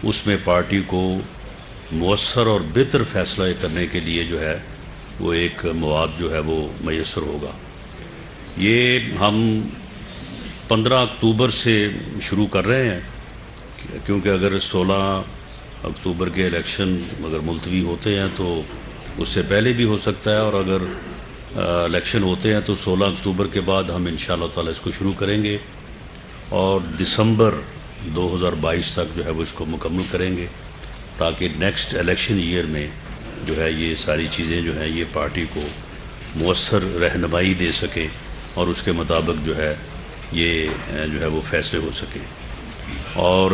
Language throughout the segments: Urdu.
اس میں پارٹی کو مؤثر اور بہتر فیصلہ کرنے کے لیے جو ہے وہ ایک مواد جو ہے وہ میسر ہوگا۔ یہ ہم 15 اکتوبر سے شروع کر رہے ہیں، کیونکہ اگر 16 اکتوبر کے الیکشن اگر ملتوی ہوتے ہیں تو اس سے پہلے بھی ہو سکتا ہے، اور اگر الیکشن ہوتے ہیں تو 16 اکتوبر کے بعد ہم انشاءاللہ تعالی اس کو شروع کریں گے، اور دسمبر 2022 تک جو ہے وہ اس کو مکمل کریں گے، تاکہ نیکسٹ الیکشن ایئر میں جو ہے یہ ساری چیزیں جو ہیں یہ پارٹی کو مؤثر رہنمائی دے سکیں، اور اس کے مطابق جو ہے یہ جو ہے وہ فیصلے ہو سکیں۔ اور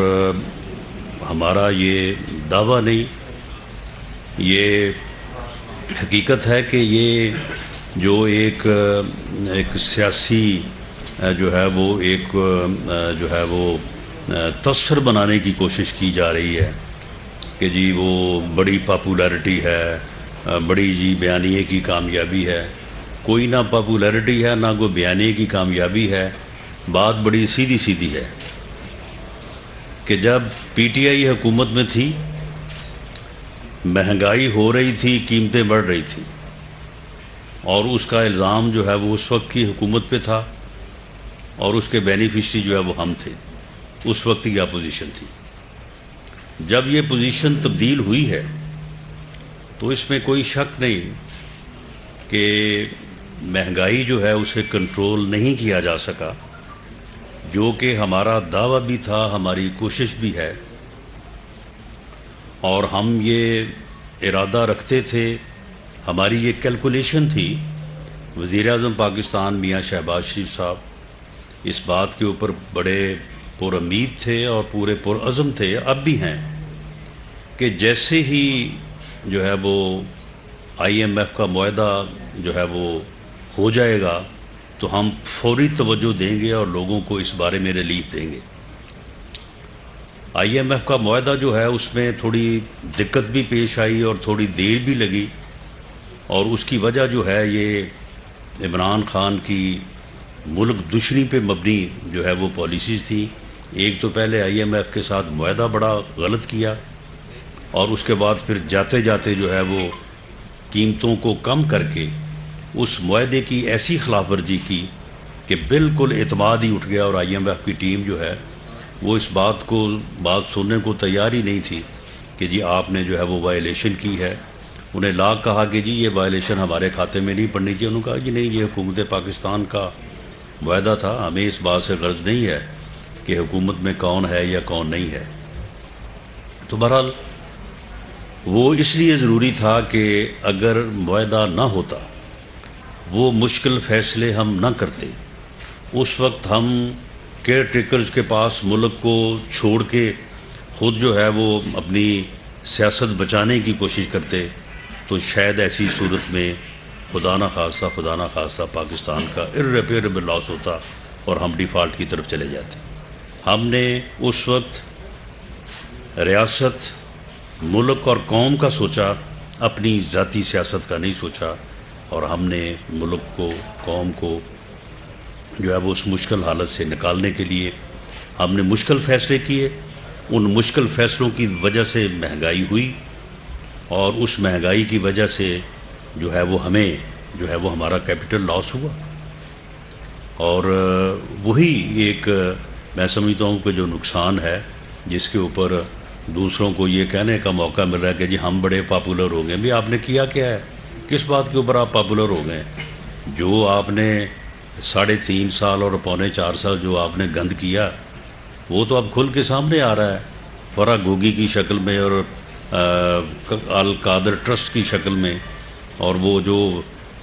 ہمارا یہ دعویٰ نہیں، یہ حقیقت ہے کہ یہ جو ایک سیاسی جو ہے وہ ایک جو ہے وہ تصر بنانے کی کوشش کی جا رہی ہے کہ جی وہ بڑی پاپولیرٹی ہے، بڑی جی بیانیے کی کامیابی ہے۔ کوئی نہ پاپولیرٹی ہے، نہ کوئی بیانیے کی کامیابی ہے۔ بات بڑی سیدھی سیدھی ہے کہ جب پی ٹی آئی حکومت میں تھی، مہنگائی ہو رہی تھی، قیمتیں بڑھ رہی تھیں، اور اس کا الزام جو ہے وہ اس وقت کی حکومت پہ تھا، اور اس کے بینیفیشری جو ہے وہ ہم تھے، اس وقت کی اپوزیشن تھی۔ جب یہ پوزیشن تبدیل ہوئی ہے تو اس میں کوئی شک نہیں کہ مہنگائی جو ہے اسے کنٹرول نہیں کیا جا سکا، جو کہ ہمارا دعویٰ بھی تھا، ہماری کوشش بھی ہے، اور ہم یہ ارادہ رکھتے تھے، ہماری یہ کیلکولیشن تھی۔ وزیر اعظم پاکستان میاں شہباز شریف صاحب اس بات کے اوپر بڑے پر امید تھے اور پورے پرعزم تھے، اب بھی ہیں، کہ جیسے ہی جو ہے وہ آئی ایم ایف کا معاہدہ جو ہے وہ ہو جائے گا تو ہم فوری توجہ دیں گے اور لوگوں کو اس بارے میں ریلیف دیں گے۔ آئی ایم ایف کا معاہدہ جو ہے اس میں تھوڑی دقت بھی پیش آئی اور تھوڑی دیر بھی لگی، اور اس کی وجہ جو ہے یہ عمران خان کی ملک دشمنی پہ مبنی جو ہے وہ پالیسیز تھی۔ ایک تو پہلے آئی ایم ایف کے ساتھ معاہدہ بڑا غلط کیا، اور اس کے بعد پھر جاتے جاتے جو ہے وہ قیمتوں کو کم کر کے اس معاہدے کی ایسی خلاف ورزی کی کہ بالکل اعتماد ہی اٹھ گیا، اور آئی ایم ایف کی ٹیم جو ہے وہ اس بات سننے کو تیار ہی نہیں تھی کہ جی آپ نے جو ہے وہ وائلیشن کی ہے۔ انہیں لاگ کہا کہ جی یہ وائلیشن ہمارے کھاتے میں نہیں پڑنی چاہیے۔ انہوں نے کہا جی نہیں، یہ حکومت پاکستان کا معاہدہ تھا، ہمیں اس بات سے غرض نہیں ہے کہ حکومت میں کون ہے یا کون نہیں ہے۔ تو بہرحال وہ اس لیے ضروری تھا کہ اگر معاہدہ نہ ہوتا، وہ مشکل فیصلے ہم نہ کرتے، اس وقت ہم کیئر ٹیکرز کے پاس ملک کو چھوڑ کے خود جو ہے وہ اپنی سیاست بچانے کی کوشش کرتے، تو شاید ایسی صورت میں خدا نہ خواستہ پاکستان کا irreparable لاس ہوتا اور ہم ڈیفالٹ کی طرف چلے جاتے۔ ہم نے اس وقت ریاست، ملک اور قوم کا سوچا، اپنی ذاتی سیاست کا نہیں سوچا، اور ہم نے ملک کو، قوم کو جو ہے وہ اس مشکل حالت سے نکالنے کے لیے ہم نے مشکل فیصلے کیے۔ ان مشکل فیصلوں کی وجہ سے مہنگائی ہوئی، اور اس مہنگائی کی وجہ سے جو ہے وہ ہمیں جو ہے وہ ہمارا کیپٹل لاس ہوا، اور وہی ایک میں سمجھتا ہوں کہ جو نقصان ہے جس کے اوپر دوسروں کو یہ کہنے کا موقع مل رہا ہے کہ جی ہم بڑے پاپولر ہو گئے۔ بھی آپ نے کیا کیا ہے؟ کس بات کے اوپر آپ پاپولر ہو گئے؟ جو آپ نے 3.5 سال اور 4.25 سال جو آپ نے گند کیا، وہ تو اب کھل کے سامنے آ رہا ہے، فرا گوگی کی شکل میں اور القادر ٹرسٹ کی شکل میں، اور وہ جو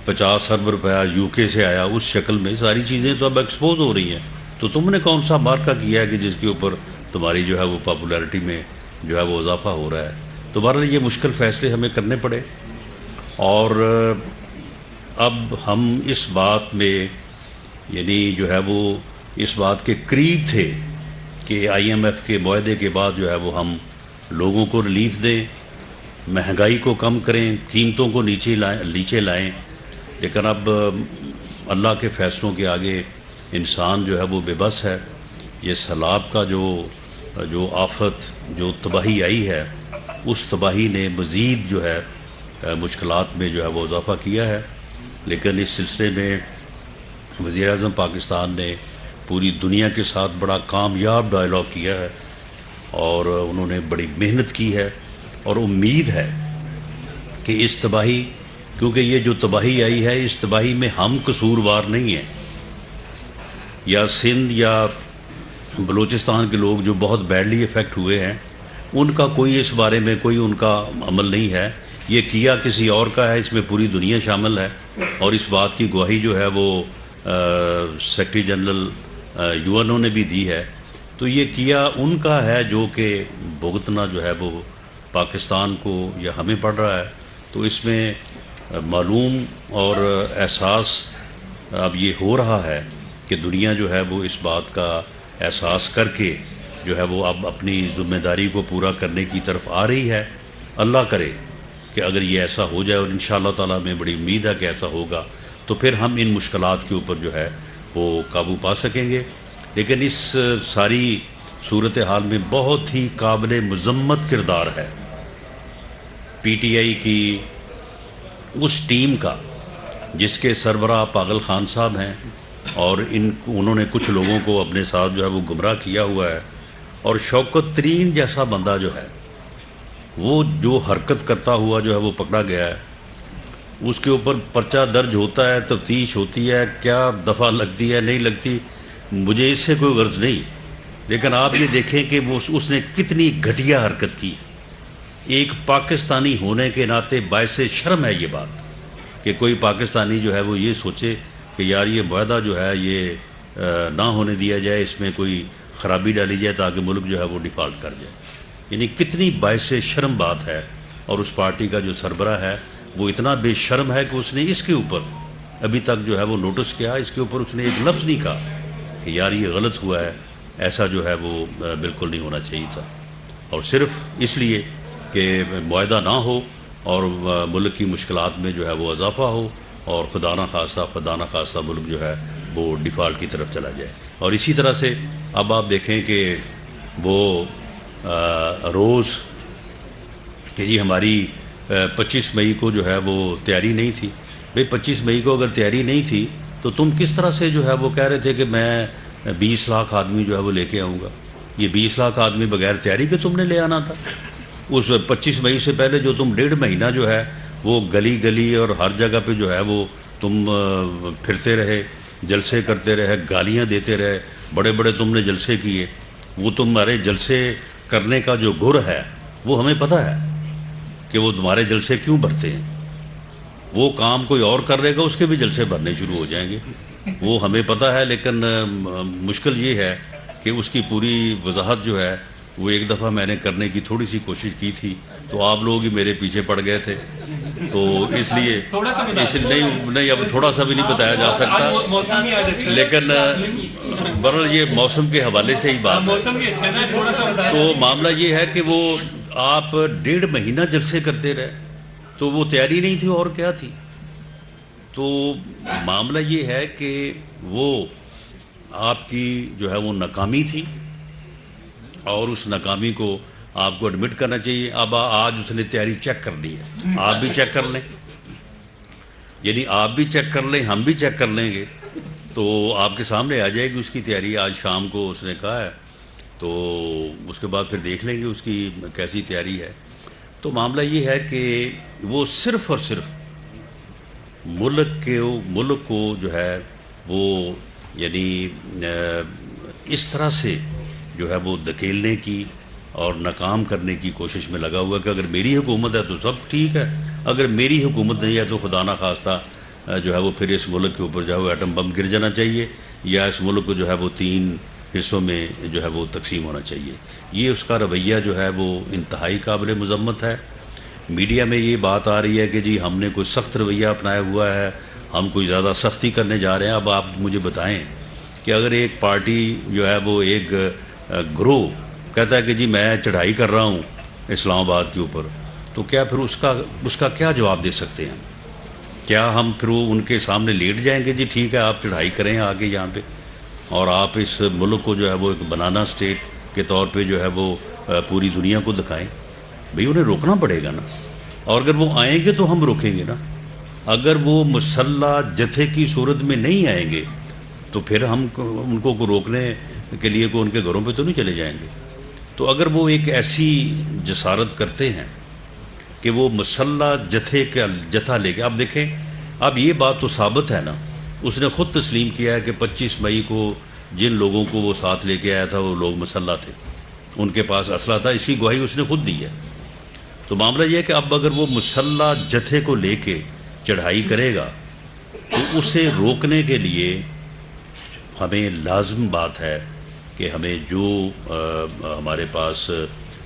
50 ارب روپیہ یو کے سے آیا اس شکل میں، ساری چیزیں تو اب ایکسپوز ہو رہی ہیں۔ تو تم نے کون سا مارکہ کیا ہے کہ جس کے اوپر تمہاری جو ہے وہ پاپولیرٹی میں جو ہے وہ اضافہ ہو رہا ہے؟ تو بہرحال یہ مشکل فیصلے ہمیں کرنے پڑے، اور اب ہم اس بات میں یعنی جو ہے وہ اس بات کے قریب تھے کہ آئی ایم ایف کے معاہدے کے بعد جو ہے وہ ہم لوگوں کو ریلیف دیں، مہنگائی کو کم کریں، قیمتوں کو نیچے لائیں، لیکن اب اللہ کے فیصلوں کے آگے انسان جو ہے وہ بے بس ہے۔ یہ سیلاب کا جو جو آفت جو تباہی آئی ہے اس تباہی نے مزید جو ہے مشکلات میں جو ہے وہ اضافہ کیا ہے. لیکن اس سلسلے میں وزیر اعظم پاکستان نے پوری دنیا کے ساتھ بڑا کامیاب ڈائلاگ کیا ہے اور انہوں نے بڑی محنت کی ہے اور امید ہے کہ اس تباہی، کیونکہ یہ جو تباہی آئی ہے اس تباہی میں ہم قصوروار نہیں ہیں، یا سندھ یا بلوچستان کے لوگ جو بہت بیڈلی افیکٹ ہوئے ہیں ان کا کوئی اس بارے میں کوئی ان کا عمل نہیں ہے، یہ کیا کسی اور کا ہے. اس میں پوری دنیا شامل ہے اور اس بات کی گواہی جو ہے وہ سیکرٹری جنرل UN نے بھی دی ہے. تو یہ کیا ان کا ہے جو کہ بھگتنا جو ہے وہ پاکستان کو یا ہمیں پڑ رہا ہے. تو اس میں معلوم اور احساس اب یہ ہو رہا ہے کہ دنیا جو ہے وہ اس بات کا احساس کر کے جو ہے وہ اب اپنی ذمہ داری کو پورا کرنے کی طرف آ رہی ہے. اللہ کرے کہ اگر یہ ایسا ہو جائے، اور انشاءاللہ تعالیٰ میں بڑی امید ہے کہ ایسا ہوگا، تو پھر ہم ان مشکلات کے اوپر جو ہے وہ قابو پا سکیں گے. لیکن اس ساری صورتحال میں بہت ہی قابل مذمت کردار ہے PTI کی اس ٹیم کا جس کے سربراہ پاگل خان صاحب ہیں، اور انہوں نے کچھ لوگوں کو اپنے ساتھ جو ہے وہ گمراہ کیا ہوا ہے. اور شوکت ترین جیسا بندہ جو ہے وہ جو حرکت کرتا ہوا جو ہے وہ پکڑا گیا ہے، اس کے اوپر پرچہ درج ہوتا ہے، تفتیش ہوتی ہے، کیا دفعہ لگتی ہے نہیں لگتی مجھے اس سے کوئی غرض نہیں. لیکن آپ یہ دیکھیں کہ وہ اس نے کتنی گھٹیا حرکت کی. ایک پاکستانی ہونے کے ناطے باعث شرم ہے یہ بات کہ کوئی پاکستانی جو ہے وہ یہ سوچے کہ یار یہ معاہدہ جو ہے یہ نہ ہونے دیا جائے، اس میں کوئی خرابی ڈالی جائے تاکہ ملک جو ہے وہ ڈیفالٹ کر جائے. یعنی کتنی باعث شرم بات ہے. اور اس پارٹی کا جو سربراہ ہے وہ اتنا بے شرم ہے کہ اس نے اس کے اوپر ابھی تک جو ہے وہ نوٹس کیا، اس کے اوپر اس نے ایک لفظ نہیں کہا کہ یار یہ غلط ہوا ہے، ایسا جو ہے وہ بالکل نہیں ہونا چاہیے تھا. اور صرف اس لیے کہ معاہدہ نہ ہو اور ملک کی مشکلات میں جو ہے وہ اضافہ ہو اور خدا نخواستہ ملک جو ہے وہ ڈیفالٹ کی طرف چلا جائے. اور اسی طرح سے اب آپ دیکھیں کہ وہ روز کہ جی ہماری 25 مئی کو جو ہے وہ تیاری نہیں تھی. بھئی 25 مئی کو اگر تیاری نہیں تھی تو تم کس طرح سے جو ہے وہ کہہ رہے تھے کہ میں 20 لاکھ آدمی جو ہے وہ لے کے آؤں گا. یہ 20 لاکھ آدمی بغیر تیاری کے تم نے لے آنا تھا. اس 25 مئی سے پہلے جو تم 1.5 مہینہ جو ہے وہ گلی گلی اور ہر جگہ پہ جو ہے وہ تم پھرتے رہے، جلسے کرتے رہے، گالیاں دیتے رہے، بڑے بڑے تم نے جلسے کیے. وہ تمہارے جلسے کرنے کا جو گر ہے وہ ہمیں پتہ ہے کہ وہ تمہارے جلسے کیوں بھرتے ہیں. وہ کام کوئی اور کر رہے گا اس کے بھی جلسے بھرنے شروع ہو جائیں گے، وہ ہمیں پتہ ہے. لیکن مشکل یہ ہے کہ اس کی پوری وضاحت جو ہے وہ ایک دفعہ میں نے کرنے کی تھوڑی سی کوشش کی تھی تو آپ لوگ ہی میرے پیچھے پڑ گئے تھے، تو اس لیے نہیں اب تھوڑا سا بھی نہیں بتایا جا سکتا. لیکن برحال یہ موسم کے حوالے سے ہی بات ہے. تو معاملہ یہ ہے کہ وہ آپ 1.5 مہینہ جلسے کرتے رہے تو وہ تیاری نہیں تھی اور کیا تھی. تو معاملہ یہ ہے کہ وہ آپ کی جو ہے وہ ناکامی تھی اور اس ناکامی کو آپ کو ایڈمٹ کرنا چاہیے. اب آج اس نے تیاری چیک کر لی ہے، آپ بھی چیک کر لیں، یعنی آپ بھی چیک کر لیں، ہم بھی چیک کر لیں گے تو آپ کے سامنے آ جائے گی اس کی تیاری. آج شام کو اس نے کہا ہے تو اس کے بعد پھر دیکھ لیں گے اس کی کیسی تیاری ہے. تو معاملہ یہ ہے کہ وہ صرف اور صرف ملک کو جو ہے وہ یعنی اس طرح سے جو ہے وہ دھکیلنے کی اور ناکام کرنے کی کوشش میں لگا ہوا ہے کہ اگر میری حکومت ہے تو سب ٹھیک ہے، اگر میری حکومت نہیں ہے تو خدا نخواستہ جو ہے وہ پھر اس ملک کے اوپر جو ہے وہ ایٹم بم گر جانا چاہیے یا اس ملک کو جو ہے وہ 3 حصوں میں جو ہے وہ تقسیم ہونا چاہیے. یہ اس کا رویہ جو ہے وہ انتہائی قابل مذمت ہے. میڈیا میں یہ بات آ رہی ہے کہ جی ہم نے کوئی سخت رویہ اپنایا ہوا ہے، ہم کوئی زیادہ سختی کرنے جا رہے ہیں. اب آپ مجھے بتائیں کہ اگر ایک پارٹی جو ہے وہ ایک گروہ کہتا ہے کہ جی میں چڑھائی کر رہا ہوں اسلام آباد کے اوپر، تو کیا پھر اس کا کیا جواب دے سکتے ہیں؟ کیا ہم پھر ان کے سامنے لیٹ جائیں گے جی ٹھیک ہے آپ چڑھائی کریں آگے یہاں پہ اور آپ اس ملک کو جو ہے وہ ایک بنانا اسٹیٹ کے طور پہ جو ہے وہ پوری دنیا کو دکھائیں. بھئی انہیں روکنا پڑے گا نا. اور اگر وہ آئیں گے تو ہم روکیں گے نا. اگر وہ مسلح جتھے کی صورت میں نہیں آئیں گے تو پھر ہم ان کو روکنے کے لیے ان کے گھروں پہ تو نہیں چلے جائیں گے. تو اگر وہ ایک ایسی جسارت کرتے ہیں کہ وہ مسلح جتھا لے کے، اب دیکھیں اب یہ بات تو ثابت ہے نا، اس نے خود تسلیم کیا ہے کہ 25 مئی کو جن لوگوں کو وہ ساتھ لے کے آیا تھا وہ لوگ مسلح تھے، ان کے پاس اسلحہ تھا، اس کی گواہی اس نے خود دی ہے. تو معاملہ یہ ہے کہ اب اگر وہ مسلح جتھے کو لے کے چڑھائی کرے گا تو اسے روکنے کے لیے ہمیں لازم بات ہے کہ ہمیں جو ہمارے پاس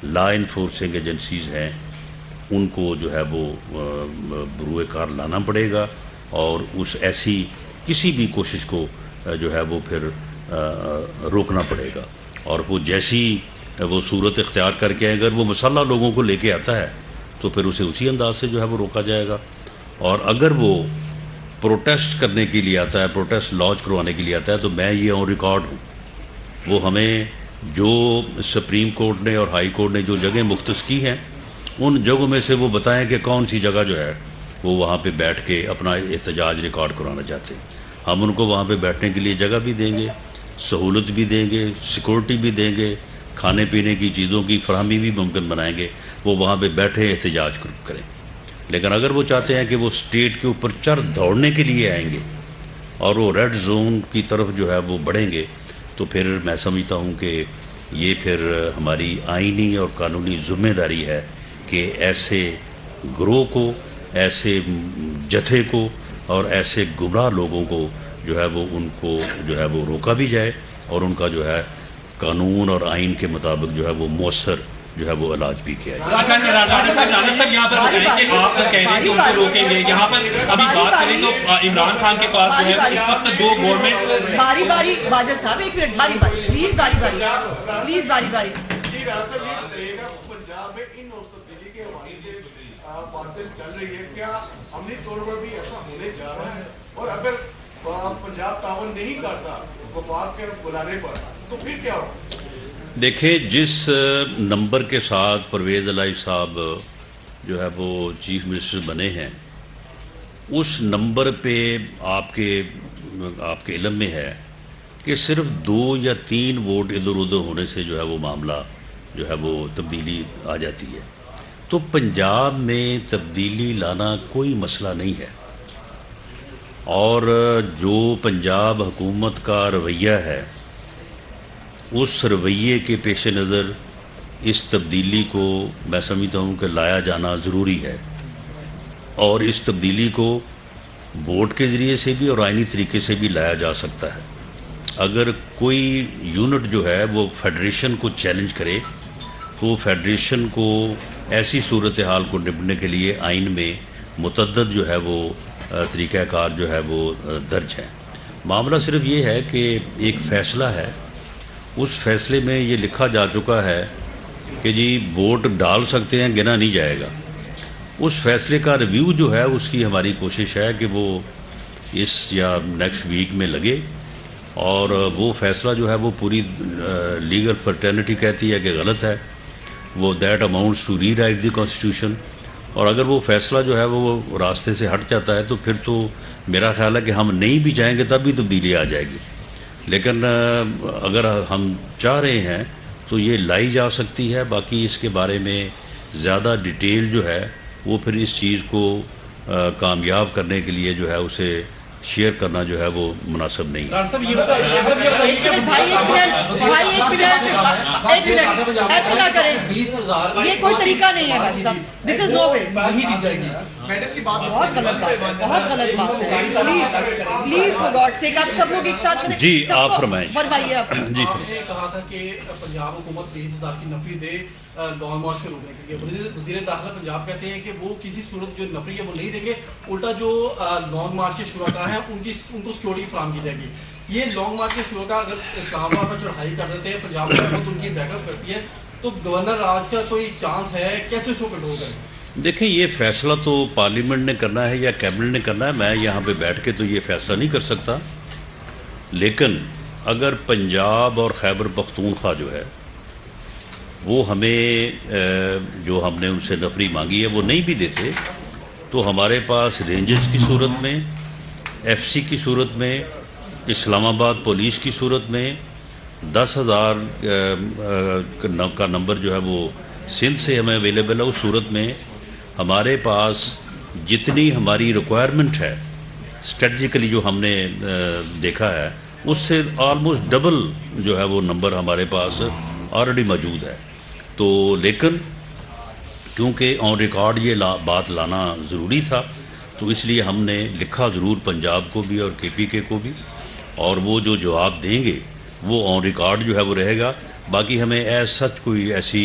لا انفورسنگ ایجنسیز ہیں ان کو جو ہے وہ بروئے کار لانا پڑے گا، اور اس ایسی کسی بھی کوشش کو جو ہے وہ پھر روکنا پڑے گا. اور وہ جیسی وہ صورت اختیار کر کے اگر وہ مسلح لوگوں کو لے کے آتا ہے تو پھر اسے اسی انداز سے جو ہے وہ روکا جائے گا. اور اگر وہ پروٹیسٹ کرنے کے لیے آتا ہے، پروٹیسٹ لانچ کروانے کے لیے آتا ہے، تو میں یہ آن ریکارڈ ہوں، وہ ہمیں جو سپریم کورٹ نے اور ہائی کورٹ نے جو جگہیں مختص کی ہیں ان جگہوں میں سے وہ بتائیں کہ کون سی جگہ جو ہے وہ وہاں پہ بیٹھ کے اپنا احتجاج ریکارڈ کرانا چاہتے ہیں. ہم ان کو وہاں پہ بیٹھنے کے لیے جگہ بھی دیں گے، سہولت بھی دیں گے، سیکورٹی بھی دیں گے، کھانے پینے کی چیزوں کی فراہمی بھی ممکن بنائیں گے، وہ وہاں پہ بیٹھے احتجاج کریں. لیکن اگر وہ چاہتے ہیں کہ وہ اسٹیٹ کے اوپر چڑھ دوڑنے کے لیے آئیں گے اور وہ ریڈ زون کی طرف جو ہے وہ بڑھیں گے، تو پھر میں سمجھتا ہوں کہ یہ پھر ہماری آئینی اور قانونی ذمہ داری ہے کہ ایسے گروہ کو، ایسے جتھے کو اور ایسے گمراہ لوگوں کو جو ہے وہ ان کو جو ہے وہ روکا بھی جائے اور ان کا جو ہے قانون اور آئین کے مطابق جو ہے وہ مؤثر جو ہے وہ علاج بھی کیا جائے. رانا صاحب یہاں پر بتائیں کہ آپ کہہ رہے ہیں کہ ان کو روکیں گے. یہاں پر ابھی بات کریں تو عمران خان کے پاس جو ہے اس وقت دو گورنمنٹ باری باجوہ صاحب ایک منٹ باری پلیز پلیز باری پنجاب میں ان تبدیلی کے حوالے سے باتیں چل رہی ہے، کیا عملی طور پر بھی ایسا ہونے جا رہا ہے؟ اور اگر پنجاب تعاون نہیں کرتا وفاق کے بلانے پر تو پھر کیا ہوگا؟ دیکھیں جس نمبر کے ساتھ پرویز الہی صاحب جو ہے وہ چیف منسٹر بنے ہیں، اس نمبر پہ آپ کے علم میں ہے کہ صرف 2 یا 3 ووٹ ادھر ادھر ہونے سے جو ہے وہ معاملہ جو ہے وہ تبدیلی آ جاتی ہے. تو پنجاب میں تبدیلی لانا کوئی مسئلہ نہیں ہے، اور جو پنجاب حکومت کا رویہ ہے اس رویے کے پیش نظر اس تبدیلی کو میں سمجھتا ہوں کہ لایا جانا ضروری ہے. اور اس تبدیلی کو ووٹ کے ذریعے سے بھی اور آئینی طریقے سے بھی لایا جا سکتا ہے. اگر کوئی یونٹ جو ہے وہ فیڈریشن کو چیلنج کرے تو وہ فیڈریشن کو ایسی صورتحال کو نپٹنے کے لیے آئین میں متعدد جو ہے وہ طریقہ کار جو ہے وہ درج ہے. معاملہ صرف یہ ہے کہ ایک فیصلہ ہے، اس فیصلے میں یہ لکھا جا چکا ہے کہ جی ووٹ ڈال سکتے ہیں، گنا نہیں جائے گا. اس فیصلے کا ریویو جو ہے اس کی ہماری کوشش ہے کہ وہ اس یا نیکسٹ ویک میں لگے، اور وہ فیصلہ جو ہے وہ پوری لیگل فرٹرنیٹی کہتی ہے کہ غلط ہے، وہ that amounts to rewrite the constitution. اور اگر وہ فیصلہ جو ہے وہ راستے سے ہٹ جاتا ہے تو پھر تو میرا خیال ہے کہ ہم نہیں بھی چاہیں گے تب بھی تبدیلی آ جائے گی. لیکن اگر ہم چاہ رہے ہیں تو یہ لائی جا سکتی ہے. باقی اس کے بارے میں زیادہ ڈیٹیل جو ہے وہ پھر اس چیز کو کامیاب کرنے کے لیے جو ہے اسے شیئر کرنا جو ہے وہ مناسب نہیں ہے. ایسے نہ کریں، یہ کوئی طریقہ نہیں ہے بھائی صاحب. دس از نو وے. بہت غلط بات ہے، بہت غلط بات ہے. پلیز فار گاڈ سیک آپ سب لوگ ایک ساتھ کریں. جی آپ فرمائیں. فرمائیے آپ. جی آپ نے کہا تھا کہ پنجاب حکومت 23,000 کی نفری دے لانگ مارچ کو روکنے کے لیے. وزیر داخلہ پنجاب کہتے ہیں کہ وہ کسی صورت جو نفری ہے وہ نہیں دیں گے، الٹا جو لانگ مارچ کے شرکاء ہیں ان کو سیکورٹی فراہم کی جائے گی. یہ لانگ مارچ کے شرکاء اگر اسلام آباد پر چڑھائی کر دیتے ہیں، پنجاب حکومت ان کی بیک اپ کرتی ہے، تو گورنر راج کا کوئی چانس ہے؟ کیسے اس کو کنٹرول کریں؟ دیکھیں یہ فیصلہ تو پارلیمنٹ نے کرنا ہے یا کیبنٹ نے کرنا ہے. میں یہاں پہ بیٹھ کے تو یہ فیصلہ نہیں کر سکتا. لیکن اگر پنجاب اور خیبر پختونخوا جو ہے وہ ہمیں جو ہم نے ان سے نفری مانگی ہے وہ نہیں بھی دیتے تو ہمارے پاس رینجرز کی صورت میں، ایف سی کی صورت میں، اسلام آباد پولیس کی صورت میں 10,000 کا نمبر جو ہے وہ سندھ سے ہمیں اویلیبل ہے. اس صورت میں ہمارے پاس جتنی ہماری ریکوائرمنٹ ہے اسٹریٹجیکلی جو ہم نے دیکھا ہے اس سے آلموسٹ ڈبل جو ہے وہ نمبر ہمارے پاس آلریڈی موجود ہے. تو لیکن کیونکہ آن ریکارڈ یہ بات لانا ضروری تھا تو اس لیے ہم نے لکھا ضرور پنجاب کو بھی اور KPK کو بھی، اور وہ جو جواب دیں گے وہ آن ریکارڈ جو ہے وہ رہے گا. باقی ہمیں سچ کوئی ایسی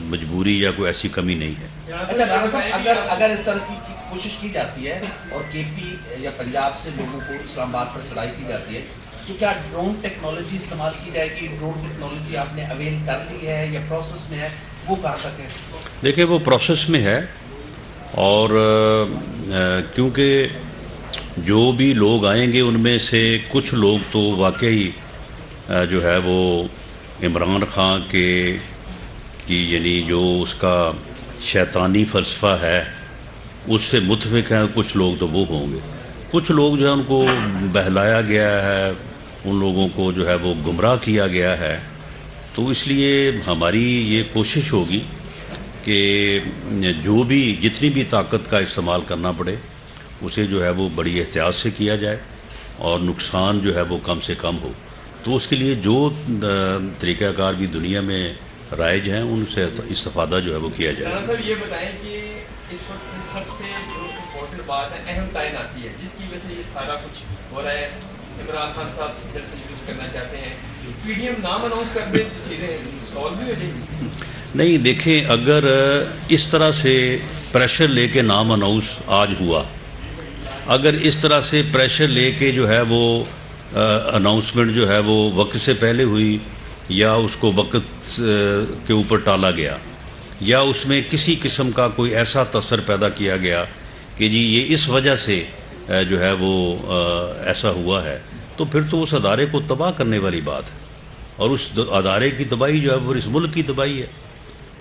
مجبوری یا کوئی ایسی کمی نہیں ہے. اچھا رانا صاحب، اگر اس طرح کی کوشش کی جاتی ہے اور KP یا پنجاب سے لوگوں کو اسلام آباد پر چڑھائی کی جاتی ہے تو کیا ڈرون ٹیکنالوجی استعمال کی جائے گی؟ ڈرون ٹیکنالوجی آپ نے اویل کر لی ہے یا پروسیس میں ہے؟ وہ کہاں تک ہے؟ دیکھیں وہ پروسیس میں ہے، اور کیونکہ جو بھی لوگ آئیں گے ان میں سے کچھ لوگ تو واقعی جو ہے وہ عمران خان کی یعنی جو اس کا شیطانی فلسفہ ہے اس سے متفق ہیں. کچھ لوگ تو وہ ہوں گے، کچھ لوگ جو ہے ان کو بہلایا گیا ہے، ان لوگوں کو جو ہے وہ گمراہ کیا گیا ہے. تو اس لیے ہماری یہ کوشش ہوگی کہ جو بھی جتنی بھی طاقت کا استعمال کرنا پڑے اسے جو ہے وہ بڑی احتیاط سے کیا جائے اور نقصان جو ہے وہ کم سے کم ہو. تو اس کے لیے جو طریقہ کار بھی دنیا میں رائج ہیں ان سے استفادہ جو ہے وہ کیا جائے. رانا صاحب یہ بتائیں کہ اس وقت سب سے جو امپورٹنٹ بات ہے، اہم تعین آتی ہے جس کی وجہ سے یہ سارا کچھ ہو رہا ہے. عمران خان صاحب جلد سے یوز کرنا چاہتے ہیں، PDM نام اناؤنس کر دیں تو چیزیں سالو بھی ہو جائیں گی. نہیں دیکھیں، اگر اس طرح سے پریشر لے کے نام اناؤنس آج ہوا، اگر اس طرح سے پریشر لے کے جو ہے وہ اناؤنسمنٹ جو ہے وہ وقت سے پہلے ہوئی یا اس کو وقت کے اوپر ٹالا گیا یا اس میں کسی قسم کا کوئی ایسا تاثر پیدا کیا گیا کہ جی یہ اس وجہ سے جو ہے وہ ایسا ہوا ہے، تو پھر تو اس ادارے کو تباہ کرنے والی بات ہے. اور اس ادارے کی تباہی جو ہے وہ اس ملک کی تباہی ہے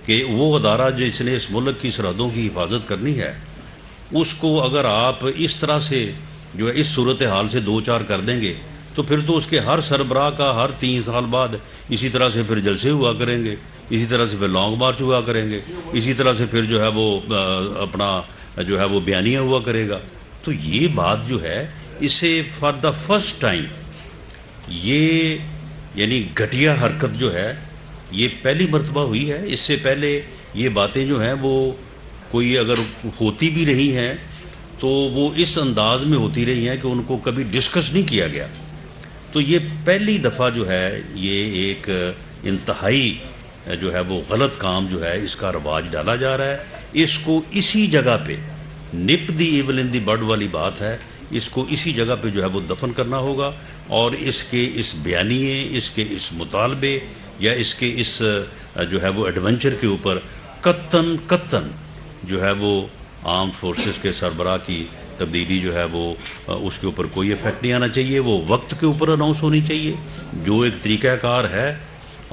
کہ وہ ادارہ جس نے اس ملک کی سرحدوں کی حفاظت کرنی ہے اس کو اگر آپ اس طرح سے جو ہے اس صورتحال سے دو چار کر دیں گے تو پھر تو اس کے ہر سربراہ کا ہر 3 سال بعد اسی طرح سے پھر جلسے ہوا کریں گے، اسی طرح سے پھر لانگ مارچ ہوا کریں گے، اسی طرح سے پھر جو ہے وہ اپنا جو ہے وہ بیانیہ ہوا کرے گا. تو یہ بات جو ہے اسے فار دا فرسٹ ٹائم یہ یعنی گھٹیا حرکت جو ہے یہ پہلی مرتبہ ہوئی ہے. اس سے پہلے یہ باتیں جو ہیں وہ کوئی اگر ہوتی بھی رہی ہیں تو وہ اس انداز میں ہوتی رہی ہیں کہ ان کو کبھی ڈسکس نہیں کیا گیا. تو یہ پہلی دفعہ جو ہے یہ ایک انتہائی جو ہے وہ غلط کام جو ہے اس کا رواج ڈالا جا رہا ہے. اس کو اسی جگہ پہ نپ دی ایول ان دی بڈ والی بات ہے، اس کو اسی جگہ پہ جو ہے وہ دفن کرنا ہوگا اور اس کے اس بیانیے، اس کے اس مطالبے یا اس کے اس جو ہے وہ ایڈونچر کے اوپر قطعاً جو ہے وہ آرم فورسز کے سربراہ کی تبدیلی جو ہے وہ اس کے اوپر کوئی افیکٹ نہیں آنا چاہیے. وہ وقت کے اوپر اناؤنس ہونی چاہیے، جو ایک طریقہ کار ہے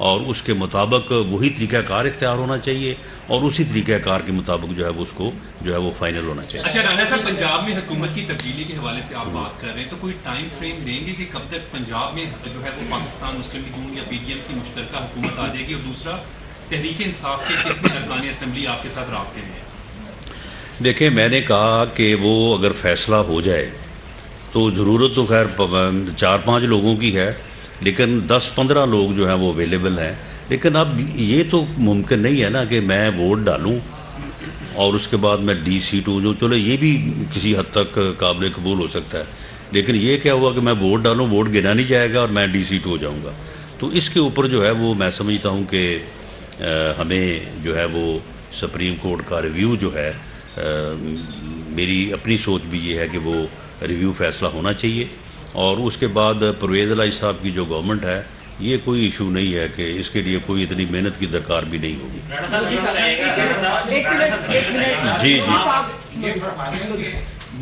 اور اس کے مطابق وہی طریقہ کار اختیار ہونا چاہیے اور اسی طریقہ کار کے مطابق جو ہے وہ اس کو جو ہے وہ فائنل ہونا چاہیے. اچھا رانا صاحب، پنجاب میں حکومت کی تبدیلی کے حوالے سے آپ بات کر رہے ہیں تو کوئی ٹائم فریم دیں گے کہ کب تک پنجاب میں جو ہے وہ پاکستان مسلم لیگ یا PDM کی مشترکہ حکومت آ جائے گی؟ اور دوسرا، تحریک انصاف کے کتنے ارکان اسمبلی آپ کے ساتھ رابطے میں ہیں؟ دیکھیں، میں نے کہا کہ وہ اگر فیصلہ ہو جائے تو ضرورت تو خیر 4-5 لوگوں کی ہے، لیکن 10-15 لوگ جو ہیں وہ اویلیبل ہیں. لیکن اب یہ تو ممکن نہیں ہے نا کہ میں ووٹ ڈالوں اور اس کے بعد میں ڈی سیٹ ہوں. جو چلو یہ بھی کسی حد تک قابل قبول ہو سکتا ہے، لیکن یہ کیا ہوا کہ میں ووٹ ڈالوں، ووٹ گنا نہیں جائے گا اور میں ڈی سیٹ ہو جاؤں گا. تو اس کے اوپر جو ہے وہ میں سمجھتا ہوں کہ ہمیں جو ہے وہ سپریم کورٹ کا ریویو جو ہے، میری اپنی سوچ بھی یہ ہے کہ وہ ریویو فیصلہ ہونا چاہیے. اور اس کے بعد پرویز الہی صاحب کی جو گورنمنٹ ہے، یہ کوئی ایشو نہیں ہے کہ اس کے لیے کوئی اتنی محنت کی درکار بھی نہیں ہوگی. ایک منٹ جی صاحب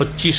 25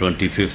25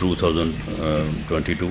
2022।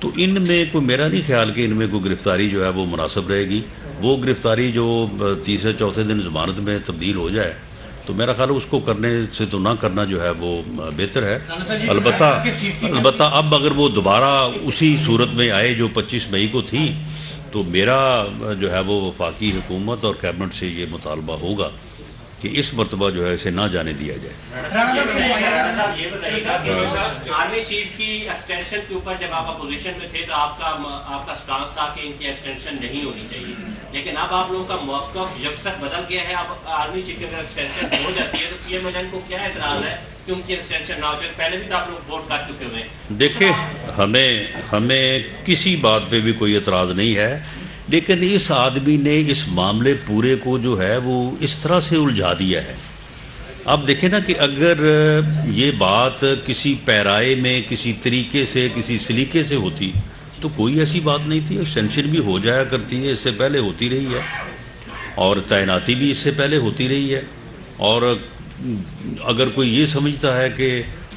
تو ان میں کوئی میرا نہیں خیال کہ ان میں کوئی گرفتاری جو ہے وہ مناسب رہے گی. وہ گرفتاری جو تیسرے چوتھے دن ضمانت میں تبدیل ہو جائے تو میرا خیال ہے اس کو کرنے سے تو نہ کرنا جو ہے وہ بہتر ہے. البتہ اب اگر وہ دوبارہ اسی صورت میں آئے جو 25 مئی کو تھی تو میرا جو ہے وہ وفاقی حکومت اور کیبنٹ سے یہ مطالبہ ہوگا کہ اس مرتبہ جو ہے اسے نہ جانے دیا جائے. یہ بتائیے گا کہ آرمی چیف کی ایکسٹینشن کے اوپر جب آپ اپوزیشن میں تھے تو آپ کا سٹانس تھا کہ ان کی ایکسٹینشن نہیں ہونی چاہیے، لیکن اب آپ لوگوں کا موقف یکسر بدل گیا ہے. اب آرمی چیف کی اگر ایکسٹینشن ہو جاتی ہے تو پی ایم ایل این کو کیا اعتراض ہے کہ ان کی ایکسٹینشن نہ ہو جائے؟ پہلے بھی تو آپ لوگ ووٹ کر چکے ہوئے ہیں. دیکھیں ہمیں کسی بات پہ بھی کوئی اعتراض نہیں ہے، لیکن اس آدمی نے اس معاملے پورے کو جو ہے وہ اس طرح سے الجھا دیا ہے. اب دیکھیں نا کہ اگر یہ بات کسی پیرائے میں کسی طریقے سے کسی سلیقے سے ہوتی تو کوئی ایسی بات نہیں تھی. ایکسٹینشن بھی ہو جایا کرتی ہے، اس سے پہلے ہوتی رہی ہے، اور تعیناتی بھی اس سے پہلے ہوتی رہی ہے. اور اگر کوئی یہ سمجھتا ہے کہ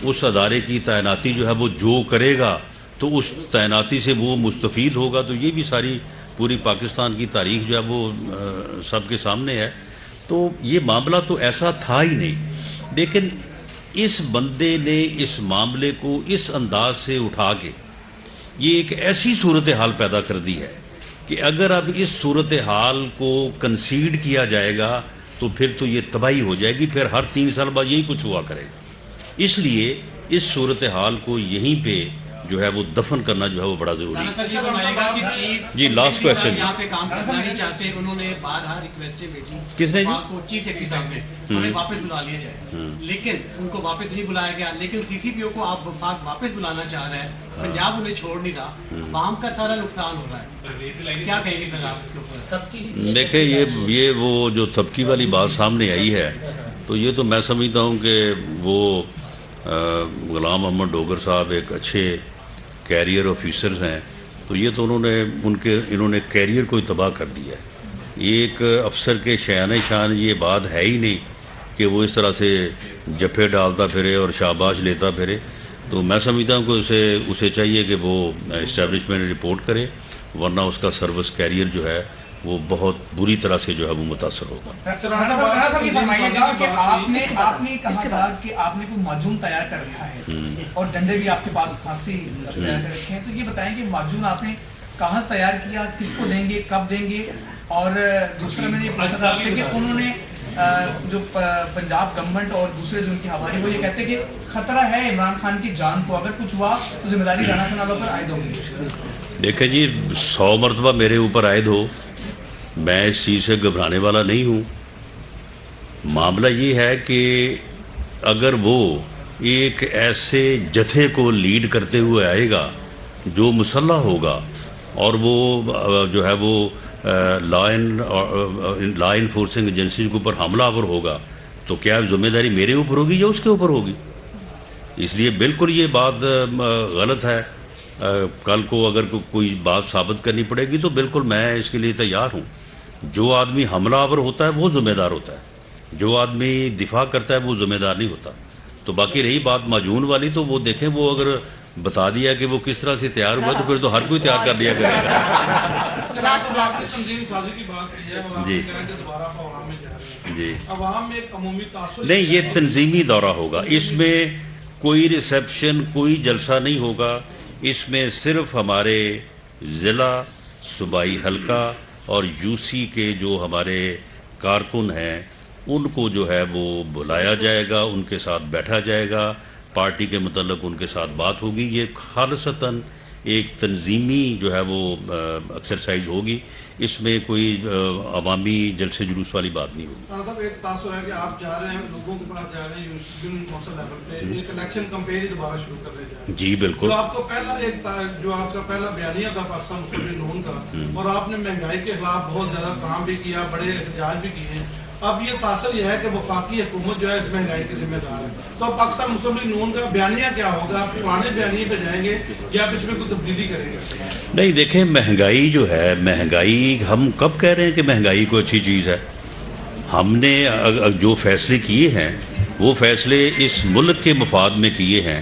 اس ادارے کی تعیناتی جو ہے وہ جو کرے گا تو اس تعیناتی سے وہ مستفید ہوگا، تو یہ بھی ساری پوری پاکستان کی تاریخ جو ہے وہ سب کے سامنے ہے. تو یہ معاملہ تو ایسا تھا ہی نہیں، لیکن اس بندے نے اس معاملے کو اس انداز سے اٹھا کے یہ ایک ایسی صورتحال پیدا کر دی ہے کہ اگر اب اس صورتحال کو کنسیڈ کیا جائے گا تو پھر تو یہ تباہی ہو جائے گی، پھر ہر 3 سال بعد یہی کچھ ہوا کرے گا. اس لیے اس صورتحال کو یہیں پہ جو ہے وہ دفن کرنا جو ہے وہ بڑا ضروری ہے. جی لاسٹ کویسچن. یہاں پہ کام کرنا نہیں چاہتے، انہوں نے بارہا ریکویسٹیں بھیجی. کس نے؟ چیف سیکرٹری صاحب نے ہمیں واپس بلا لیا جائے، لیکن ان کو واپس نہیں بلایا گیا. لیکن سی سی پی او کو آپ وفاق واپس بلانا چاہ رہے ہیں، پنجاب انہیں چھوڑ نہیں رہا، عوام کا سارا نقصان ہو رہا ہے. کیا کہیں گے سر آپ اس کے اوپر؟ دیکھیں یہ وہ جو تھپکی والی بات سامنے آئی ہے تو یہ تو میں سمجھتا ہوں کہ وہ غلام محمد ڈوگر صاحب ایک اچھے کیریئر آفیسرز ہیں، تو یہ تو انہوں نے کیریئر کو تباہ کر دیا ہے. ایک افسر کے شایان شان یہ بات ہے ہی نہیں کہ وہ اس طرح سے جپے ڈالتا پھرے اور شاباش لیتا پھرے. تو میں سمجھتا ہوں کہ اسے چاہیے کہ وہ اسٹیبلشمنٹ رپورٹ کرے، ورنہ اس کا سروس کیریئر جو ہے وہ بہت بری طرح سے جو ہے وہ متاثر ہوگا. صاحب یہ فرمائیے گا کہ آپ نے کہا تھا کہ آپ نے کوئی معجون تیار کر رکھا ہے اور ڈنڈے بھی آپ کے پاس خاصی تیار کر رکھے ہیں، تو یہ بتائیں کہ معجون آپ نے کہاں سے تیار کیا، کس کو دیں گے، کب دیں گے؟ اور دوسرا میں نے یہ پوچھا تھا کہ انہوں نے جو پنجاب گورنمنٹ اور دوسرے جو ان کی حوالے وہ یہ کہتے ہیں کہ خطرہ ہے عمران خان کی جان کو، اگر کچھ ہوا تو ذمہ داری رانا ثناء اللہ پر عائد ہوگی. دیکھیں جی 100 مرتبہ میرے اوپر عائد ہو، میں اس چیز سے گھبرانے والا نہیں ہوں. معاملہ یہ ہے کہ اگر وہ ایک ایسے جتھے کو لیڈ کرتے ہوئے آئے گا جو مسلح ہوگا اور وہ جو ہے وہ لا انفورسنگ ایجنسیز کے اوپر حملہ آور ہوگا، تو کیا ذمہ داری میرے اوپر ہوگی یا اس کے اوپر ہوگی؟ اس لیے بالکل یہ بات غلط ہے. کل کو اگر کوئی بات ثابت کرنی پڑے گی تو بالکل میں اس کے لیے تیار ہوں. جو آدمی حملہ آور ہوتا ہے وہ ذمہ دار ہوتا ہے، جو آدمی دفاع کرتا ہے وہ ذمہ دار نہیں ہوتا. تو باقی رہی بات معجون والی، تو وہ دیکھیں وہ اگر بتا دیا کہ وہ کس طرح سے تیار ہوا تو پھر تو ہر کوئی تیار کر لیا کرے گا. جی نہیں، یہ تنظیمی دورہ ہوگا، اس میں کوئی ریسیپشن کوئی جلسہ نہیں ہوگا. اس میں صرف ہمارے ضلع صوبائی حلقہ اور یو سی کے جو ہمارے کارکن ہیں ان کو جو ہے وہ بلایا جائے گا، ان کے ساتھ بیٹھا جائے گا، پارٹی کے متعلق ان کے ساتھ بات ہوگی. یہ خالصتاً ایک تنظیمی جو ہے وہ ایکسرسائز ہوگی، اس میں کوئی عوامی جلسے جلوس والی بات نہیں ہوگی. صاحب ایک تاثر ہے کہ آپ جا رہے ہیں، لوگوں کے پاس جا رہے ہیں، یونین کونسل لیول پہ ایک الیکشن کمپین دوبارہ شروع کر رہے ہیں. جی بالکل. تو آپ کو پہلا جو آپ کا پہلا بیانیہ تھا پاکستان مسلم نون کا، اور آپ نے مہنگائی کے خلاف بہت زیادہ کام بھی کیا، بڑے احتجاج بھی کیے ہیں. اب یہ تاثر یہ ہے کہ وفاقی حکومت جو ہے اس مہنگائی کی ذمہ دار ہے. تو پاکستان مسلم لیگ نون کا بیانیہ کیا ہوگا؟ آپ پرانے بیانیے پہ جائیں گے یا آپ اس میں کوئی تبدیلی کریں گے؟ نہیں دیکھیں، مہنگائی جو ہے، مہنگائی ہم کب کہہ رہے ہیں کہ مہنگائی کوئی اچھی چیز ہے؟ ہم نے جو فیصلے کیے ہیں وہ فیصلے اس ملک کے مفاد میں کیے ہیں.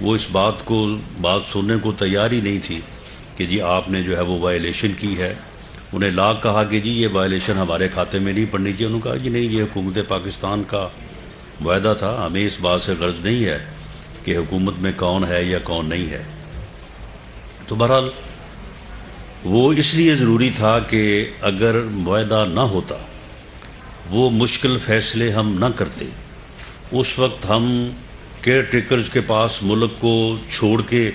وہ اس بات سننے کو تیار ہی نہیں تھی کہ جی آپ نے جو ہے وہ وائلیشن کی ہے. انہیں لاکھ کہا کہ جی یہ وائلیشن ہمارے کھاتے میں نہیں پڑنی چاہیے. انہوں نے کہا جی نہیں، یہ حکومت پاکستان کا معاہدہ تھا، ہمیں اس بات سے غرض نہیں ہے کہ حکومت میں کون ہے یا کون نہیں ہے. تو بہرحال وہ اس لیے ضروری تھا کہ اگر معاہدہ نہ ہوتا، وہ مشکل فیصلے ہم نہ کرتے، اس وقت ہم کیئر ٹیکرز کے پاس ملک کو چھوڑ کے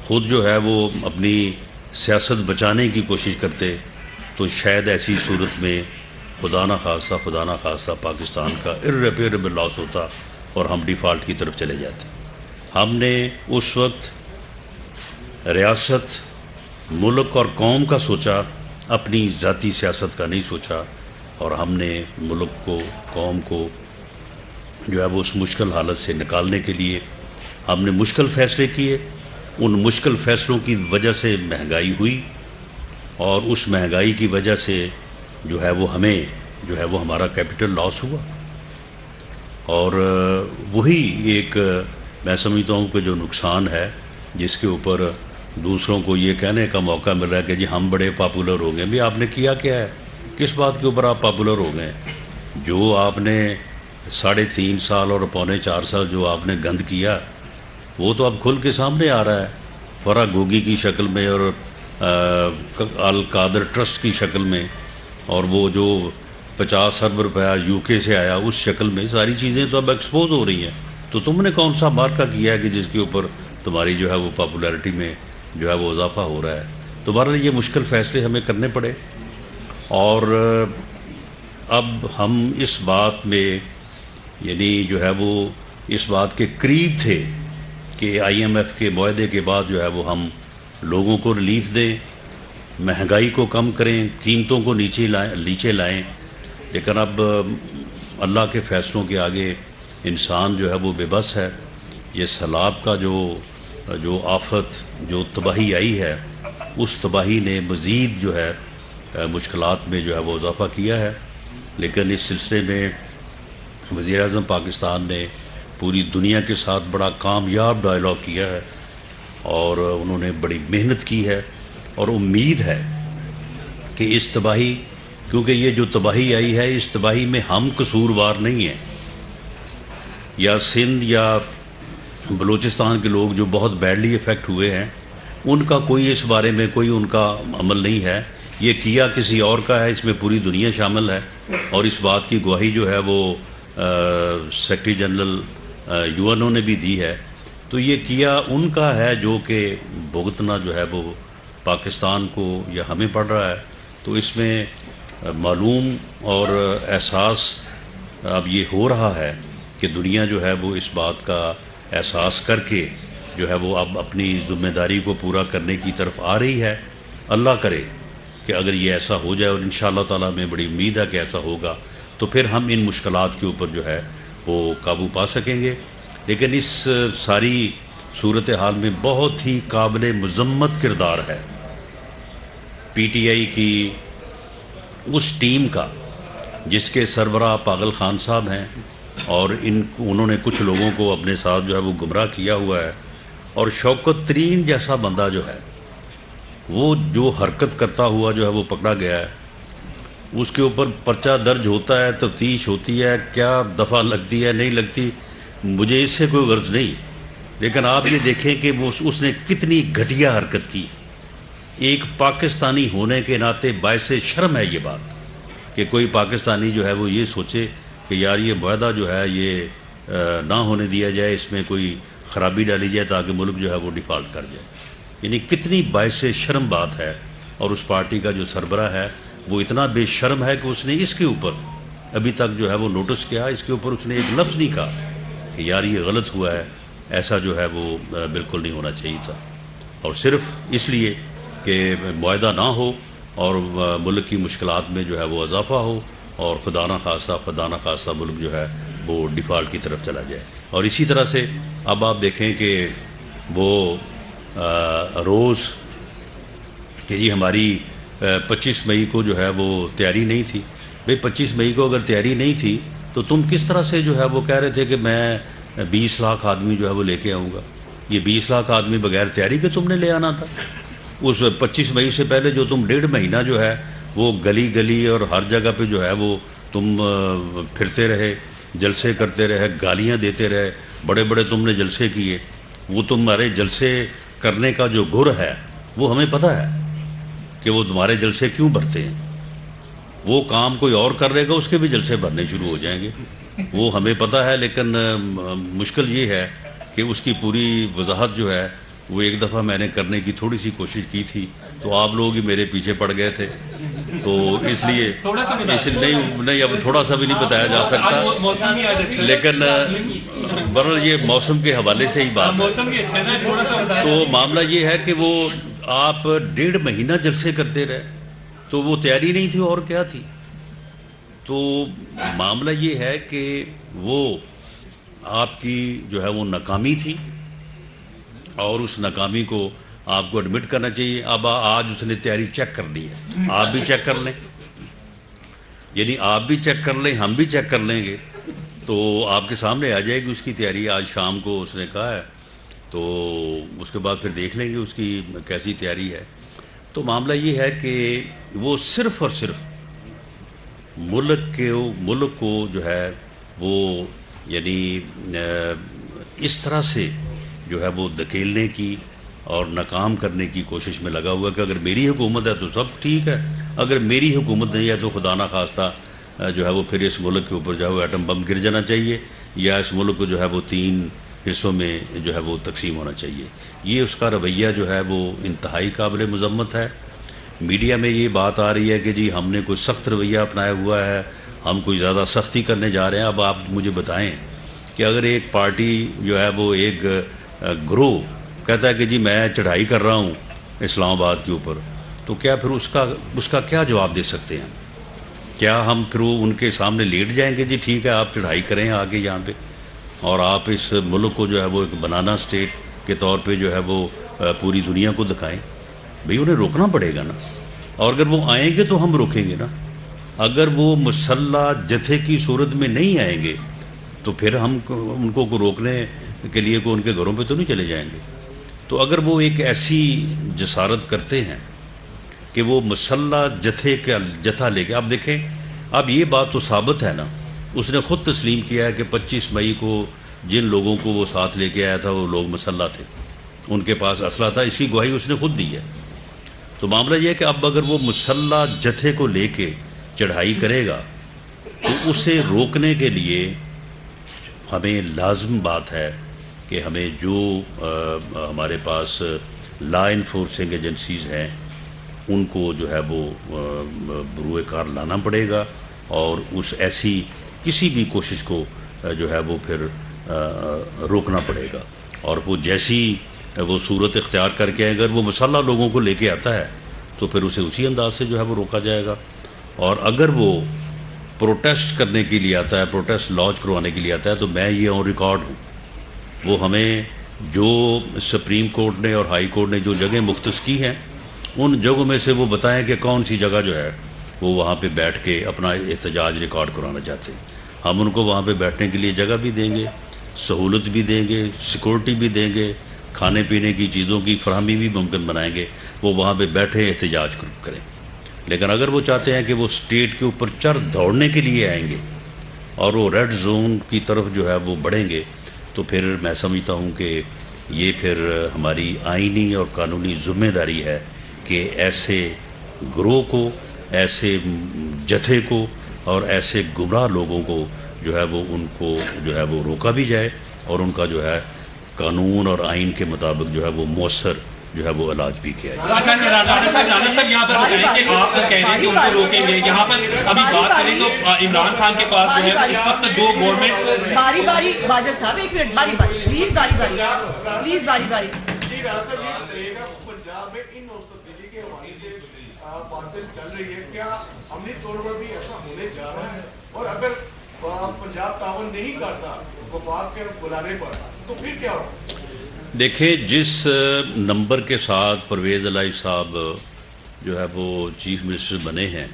خود جو ہے وہ اپنی سیاست بچانے کی کوشش کرتے، تو شاید ایسی صورت میں خدا نہ خواستہ پاکستان کا irreparable لاس ہوتا اور ہم ڈیفالٹ کی طرف چلے جاتے. ہم نے اس وقت ریاست، ملک اور قوم کا سوچا، اپنی ذاتی سیاست کا نہیں سوچا، اور ہم نے ملک کو، قوم کو جو ہے وہ اس مشکل حالت سے نکالنے کے لیے ہم نے مشکل فیصلے کیے. ان مشکل فیصلوں کی وجہ سے مہنگائی ہوئی، اور اس مہنگائی کی وجہ سے جو ہے وہ ہمیں جو ہے وہ ہمارا کیپٹل لاس ہوا. اور وہی ایک میں سمجھتا ہوں کہ جو نقصان ہے، جس کے اوپر دوسروں کو یہ کہنے کا موقع مل رہا ہے کہ جی ہم بڑے پاپولر ہو گئے. بھی آپ نے کیا کیا ہے؟ کس بات کے اوپر آپ پاپولر ہو گئے؟ جو آپ نے 3.5 سال اور 4.25 سال جو آپ نے گند کیا، وہ تو اب کھل کے سامنے آ رہا ہے، فرا گوگی کی شکل میں اور القادر ٹرسٹ کی شکل میں، اور وہ جو 50 ارب روپیہ UK سے آیا اس شکل میں. ساری چیزیں تو اب ایکسپوز ہو رہی ہیں. تو تم نے کون سا مارکا کیا ہے کہ جس کے اوپر تمہاری جو ہے وہ پاپولیرٹی میں جو ہے وہ اضافہ ہو رہا ہے؟ تو بہرحال یہ مشکل فیصلے ہمیں کرنے پڑے. اور اب ہم اس بات میں یعنی جو ہے وہ اس بات کے قریب تھے کہ IMF کے معاہدے کے بعد جو ہے وہ ہم لوگوں کو ریلیف دیں، مہنگائی کو کم کریں، قیمتوں کو نیچے لائیں. لیکن اب اللہ کے فیصلوں کے آگے انسان جو ہے وہ بے بس ہے. یہ سیلاب کا جو آفت، جو تباہی آئی ہے، اس تباہی نے مزید جو ہے مشکلات میں جو ہے وہ اضافہ کیا ہے. لیکن اس سلسلے میں وزیر اعظم پاکستان نے پوری دنیا کے ساتھ بڑا کامیاب ڈائلاگ کیا ہے، اور انہوں نے بڑی محنت کی ہے. اور امید ہے کہ اس تباہی، کیونکہ یہ جو تباہی آئی ہے، اس تباہی میں ہم قصوروار نہیں ہیں، یا سندھ یا بلوچستان کے لوگ جو بہت بیڈلی افیکٹ ہوئے ہیں، ان کا کوئی اس بارے میں کوئی ان کا عمل نہیں ہے. یہ کیا کسی اور کا ہے، اس میں پوری دنیا شامل ہے. اور اس بات کی گواہی جو ہے وہ سیکرٹری جنرل UN نے بھی دی ہے. تو یہ کیا ان کا ہے جو کہ بھگتنا جو ہے وہ پاکستان کو یا ہمیں پڑ رہا ہے. تو اس میں معلوم اور احساس اب یہ ہو رہا ہے کہ دنیا جو ہے وہ اس بات کا احساس کر کے جو ہے وہ اب اپنی ذمہ داری کو پورا کرنے کی طرف آ رہی ہے. اللہ کرے کہ اگر یہ ایسا ہو جائے، اور انشاءاللہ تعالیٰ میں بڑی امید ہے کہ ایسا ہوگا، تو پھر ہم ان مشکلات کے اوپر جو ہے وہ قابو پا سکیں گے. لیکن اس ساری صورتحال میں بہت ہی قابل مذمت کردار ہے PTI کی اس ٹیم کا جس کے سربراہ پاگل خان صاحب ہیں، اور انہوں نے کچھ لوگوں کو اپنے ساتھ جو ہے وہ گمراہ کیا ہوا ہے. اور شوکت ترین جیسا بندہ جو ہے، وہ جو حرکت کرتا ہوا جو ہے وہ پکڑا گیا ہے، اس کے اوپر پرچہ درج ہوتا ہے، تفتیش ہوتی ہے، کیا دفعہ لگتی ہے نہیں لگتی، مجھے اس سے کوئی غرض نہیں. لیکن آپ یہ دیکھیں کہ اس نے کتنی گھٹیا حرکت کی. ایک پاکستانی ہونے کے ناطے باعث شرم ہے یہ بات کہ کوئی پاکستانی جو ہے وہ یہ سوچے کہ یار یہ معاہدہ جو ہے یہ نہ ہونے دیا جائے، اس میں کوئی خرابی ڈالی جائے تاکہ ملک جو ہے وہ ڈیفالٹ کر جائے. یعنی کتنی باعث شرم بات ہے. اور اس پارٹی کا جو سربراہ ہے وہ اتنا بے شرم ہے کہ اس نے اس کے اوپر ابھی تک جو ہے وہ نوٹس کیا، اس کے اوپر اس نے ایک لفظ نہیں کہا کہ یار یہ غلط ہوا ہے، ایسا جو ہے وہ بالکل نہیں ہونا چاہیے تھا. اور صرف اس لیے کہ معاہدہ نہ ہو اور ملک کی مشکلات میں جو ہے وہ اضافہ ہو، اور خدا نہ خواستہ ملک جو ہے وہ ڈیفالٹ کی طرف چلا جائے. اور اسی طرح سے اب آپ دیکھیں کہ وہ روز کہ جی ہماری 25 مئی کو جو ہے وہ تیاری نہیں تھی. بھئی 25 مئی کو اگر تیاری نہیں تھی تو تم کس طرح سے جو ہے وہ کہہ رہے تھے کہ میں 20 لاکھ آدمی جو ہے وہ لے کے آؤں گا. یہ 20 لاکھ آدمی بغیر تیاری کے تم نے لے آنا تھا. اس 25 مئی سے پہلے جو تم 1.5 مہینہ جو ہے وہ گلی گلی اور ہر جگہ پہ جو ہے وہ تم پھرتے رہے, جلسے کرتے رہے, گالیاں دیتے رہے, بڑے بڑے تم نے جلسے کیے. وہ تمہارے جلسے کرنے کا جو گر ہے وہ ہمیں پتہ ہے کہ وہ تمہارے جلسے کیوں بھرتے ہیں. وہ کام کوئی اور کر رہے گا, اس کے بھی جلسے بھرنے شروع ہو جائیں گے, وہ ہمیں پتہ ہے. لیکن مشکل یہ ہے کہ اس کی پوری وضاحت جو ہے وہ ایک دفعہ میں نے کرنے کی تھوڑی سی کوشش کی تھی, تو آپ لوگ ہی میرے پیچھے پڑ گئے تھے, تو اس لیے نہیں اب تھوڑا سا بھی نہیں بتایا جا سکتا. لیکن برحال یہ موسم کے حوالے سے ہی بات ہے. تو معاملہ یہ ہے کہ وہ آپ 1.5 مہینہ جلسے کرتے رہے, تو وہ تیاری نہیں تھی اور کیا تھی. تو معاملہ یہ ہے کہ وہ آپ کی جو ہے وہ ناکامی تھی, اور اس ناکامی کو آپ کو ایڈمٹ کرنا چاہیے. اب آج اس نے تیاری چیک کر لی ہے, آپ بھی چیک کر لیں, یعنی آپ بھی چیک کر لیں, ہم بھی چیک کر لیں گے, تو آپ کے سامنے آ جائے گی اس کی تیاری. آج شام کو اس نے کہا ہے, تو اس کے بعد پھر دیکھ لیں گے اس کی کیسی تیاری ہے. تو معاملہ یہ ہے کہ وہ صرف اور صرف ملک کو جو ہے وہ یعنی اس طرح سے جو ہے وہ دھکیلنے کی اور ناکام کرنے کی کوشش میں لگا ہوا ہے کہ اگر میری حکومت ہے تو سب ٹھیک ہے, اگر میری حکومت نہیں ہے تو خدا نہ خواستہ جو ہے وہ پھر اس ملک کے اوپر جو ہے وہ ایٹم بم گر جانا چاہیے, یا اس ملک کو جو ہے وہ 3 حصوں میں جو ہے وہ تقسیم ہونا چاہیے. یہ اس کا رویہ جو ہے وہ انتہائی قابل مذمت ہے. میڈیا میں یہ بات آ رہی ہے کہ جی ہم نے کوئی سخت رویہ اپنایا ہوا ہے, ہم کوئی زیادہ سختی کرنے جا رہے ہیں. اب آپ مجھے بتائیں کہ اگر ایک پارٹی جو ہے وہ ایک گروہ کہتا ہے کہ جی میں چڑھائی کر رہا ہوں اسلام آباد کے اوپر, تو کیا پھر اس کا کیا جواب دے سکتے ہیں؟ کیا ہم پھر ان کے سامنے لیٹ جائیں گے جی ٹھیک ہے آپ چڑھائی کریں آگے یہاں پہ, اور آپ اس ملک کو جو ہے وہ ایک بنانا اسٹیٹ کے طور پہ جو ہے وہ پوری دنیا کو دکھائیں؟ بھئی انہیں روکنا پڑے گا نا, اور اگر وہ آئیں گے تو ہم روکیں گے نا. اگر وہ مسلح جتھے کی صورت میں نہیں آئیں گے تو پھر ہم ان کو روکنے کے لیے ان کے گھروں پہ تو نہیں چلے جائیں گے. تو اگر وہ ایک ایسی جسارت کرتے ہیں کہ وہ مسلح جتھا لے کے, آپ دیکھیں اب یہ بات تو ثابت ہے نا, اس نے خود تسلیم کیا ہے کہ 25 مئی کو جن لوگوں کو وہ ساتھ لے کے آیا تھا وہ لوگ مسلح تھے, ان کے پاس اسلحہ تھا, اس کی گواہی اس نے خود دی ہے. تو معاملہ یہ ہے کہ اب اگر وہ مسلح جتھے کو لے کے چڑھائی کرے گا تو اسے روکنے کے لیے ہمیں لازم بات ہے کہ ہمیں جو ہمارے پاس لا انفورسنگ ایجنسیز ہیں ان کو جو ہے وہ بروئے کار لانا پڑے گا, اور اس ایسی کسی بھی کوشش کو جو ہے وہ پھر روکنا پڑے گا. اور وہ جیسی وہ صورت اختیار کر کے اگر وہ مسلح لوگوں کو لے کے آتا ہے تو پھر اسے اسی انداز سے جو ہے وہ روکا جائے گا. اور اگر وہ پروٹیسٹ کرنے کے لیے آتا ہے, پروٹیسٹ لانچ کروانے کے لیے آتا ہے, تو میں یہ آن ریکارڈ ہوں, وہ ہمیں جو سپریم کورٹ نے اور ہائی کورٹ نے جو جگہیں مختص کی ہیں ان جگہوں میں سے وہ بتائیں کہ کون سی جگہ جو ہے وہ وہاں پہ بیٹھ کے اپنا احتجاج ریکارڈ کرانا چاہتے ہیں. ہم ان کو وہاں پہ بیٹھنے کے لیے جگہ بھی دیں گے, سہولت بھی دیں گے, سیکورٹی بھی دیں گے, کھانے پینے کی چیزوں کی فراہمی بھی ممکن بنائیں گے, وہ وہاں پہ بیٹھے احتجاج کریں. لیکن اگر وہ چاہتے ہیں کہ وہ اسٹیٹ کے اوپر چڑھ دوڑنے کے لیے آئیں گے اور وہ ریڈ زون کی طرف جو ہے وہ بڑھیں گے, تو پھر میں سمجھتا ہوں کہ یہ پھر ہماری آئینی اور قانونی ذمہ داری ہے کہ ایسے گروہ کو, ایسے جتھے کو اور ایسے گمراہ لوگوں کو جو ہے وہ ان کو جو ہے وہ روکا بھی جائے, اور ان کا جو ہے قانون اور آئین کے مطابق جو ہے وہ مؤثر جو ہے وہ علاج بھی کیا جائے. اچھا رانا صاحب یہاں پر بتائیں کہ آپ کہہ رہے ہیں کہ ان کو روکیں گے, یہاں پر ابھی بات کریں تو عمران خان کے پاس جو ہے اس وقت 2 گورنمنٹ باری باجا صاحب ایک منٹ باری پلیز باری جی رانا صاحب یہ بتائیے گا پنجاب میں ان دلی کے حوالے سے باتیں چل رہی ہے, کیا عملی طور پر بھی ایسا ہونے جا رہا ہے؟ اور اگر پنجاب تعاون نہیں کرتا وفاق کے بلانے پر تو پھر کیا ہوگا؟ دیکھیں جس نمبر کے ساتھ پرویز الہی صاحب جو ہے وہ چیف منسٹر بنے ہیں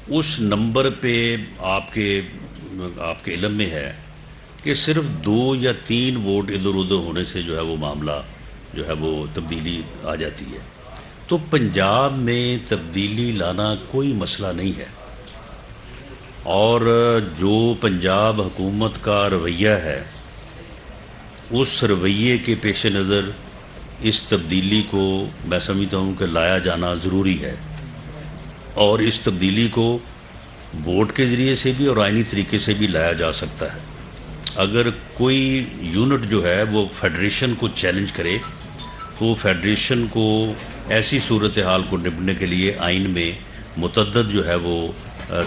اس نمبر پہ آپ کے علم میں ہے کہ صرف 2 یا 3 ووٹ ادھر ادھر ہونے سے جو ہے وہ معاملہ جو ہے وہ تبدیلی آ جاتی ہے. تو پنجاب میں تبدیلی لانا کوئی مسئلہ نہیں ہے، اور جو پنجاب حکومت کا رویہ ہے اس رویے کے پیش نظر اس تبدیلی کو میں سمجھتا ہوں کہ لایا جانا ضروری ہے، اور اس تبدیلی کو ووٹ کے ذریعے سے بھی اور آئینی طریقے سے بھی لایا جا سکتا ہے. اگر کوئی یونٹ جو ہے وہ فیڈریشن کو چیلنج کرے تو فیڈریشن کو ایسی صورتحال کو نپٹنے کے لیے آئین میں متعدد جو ہے وہ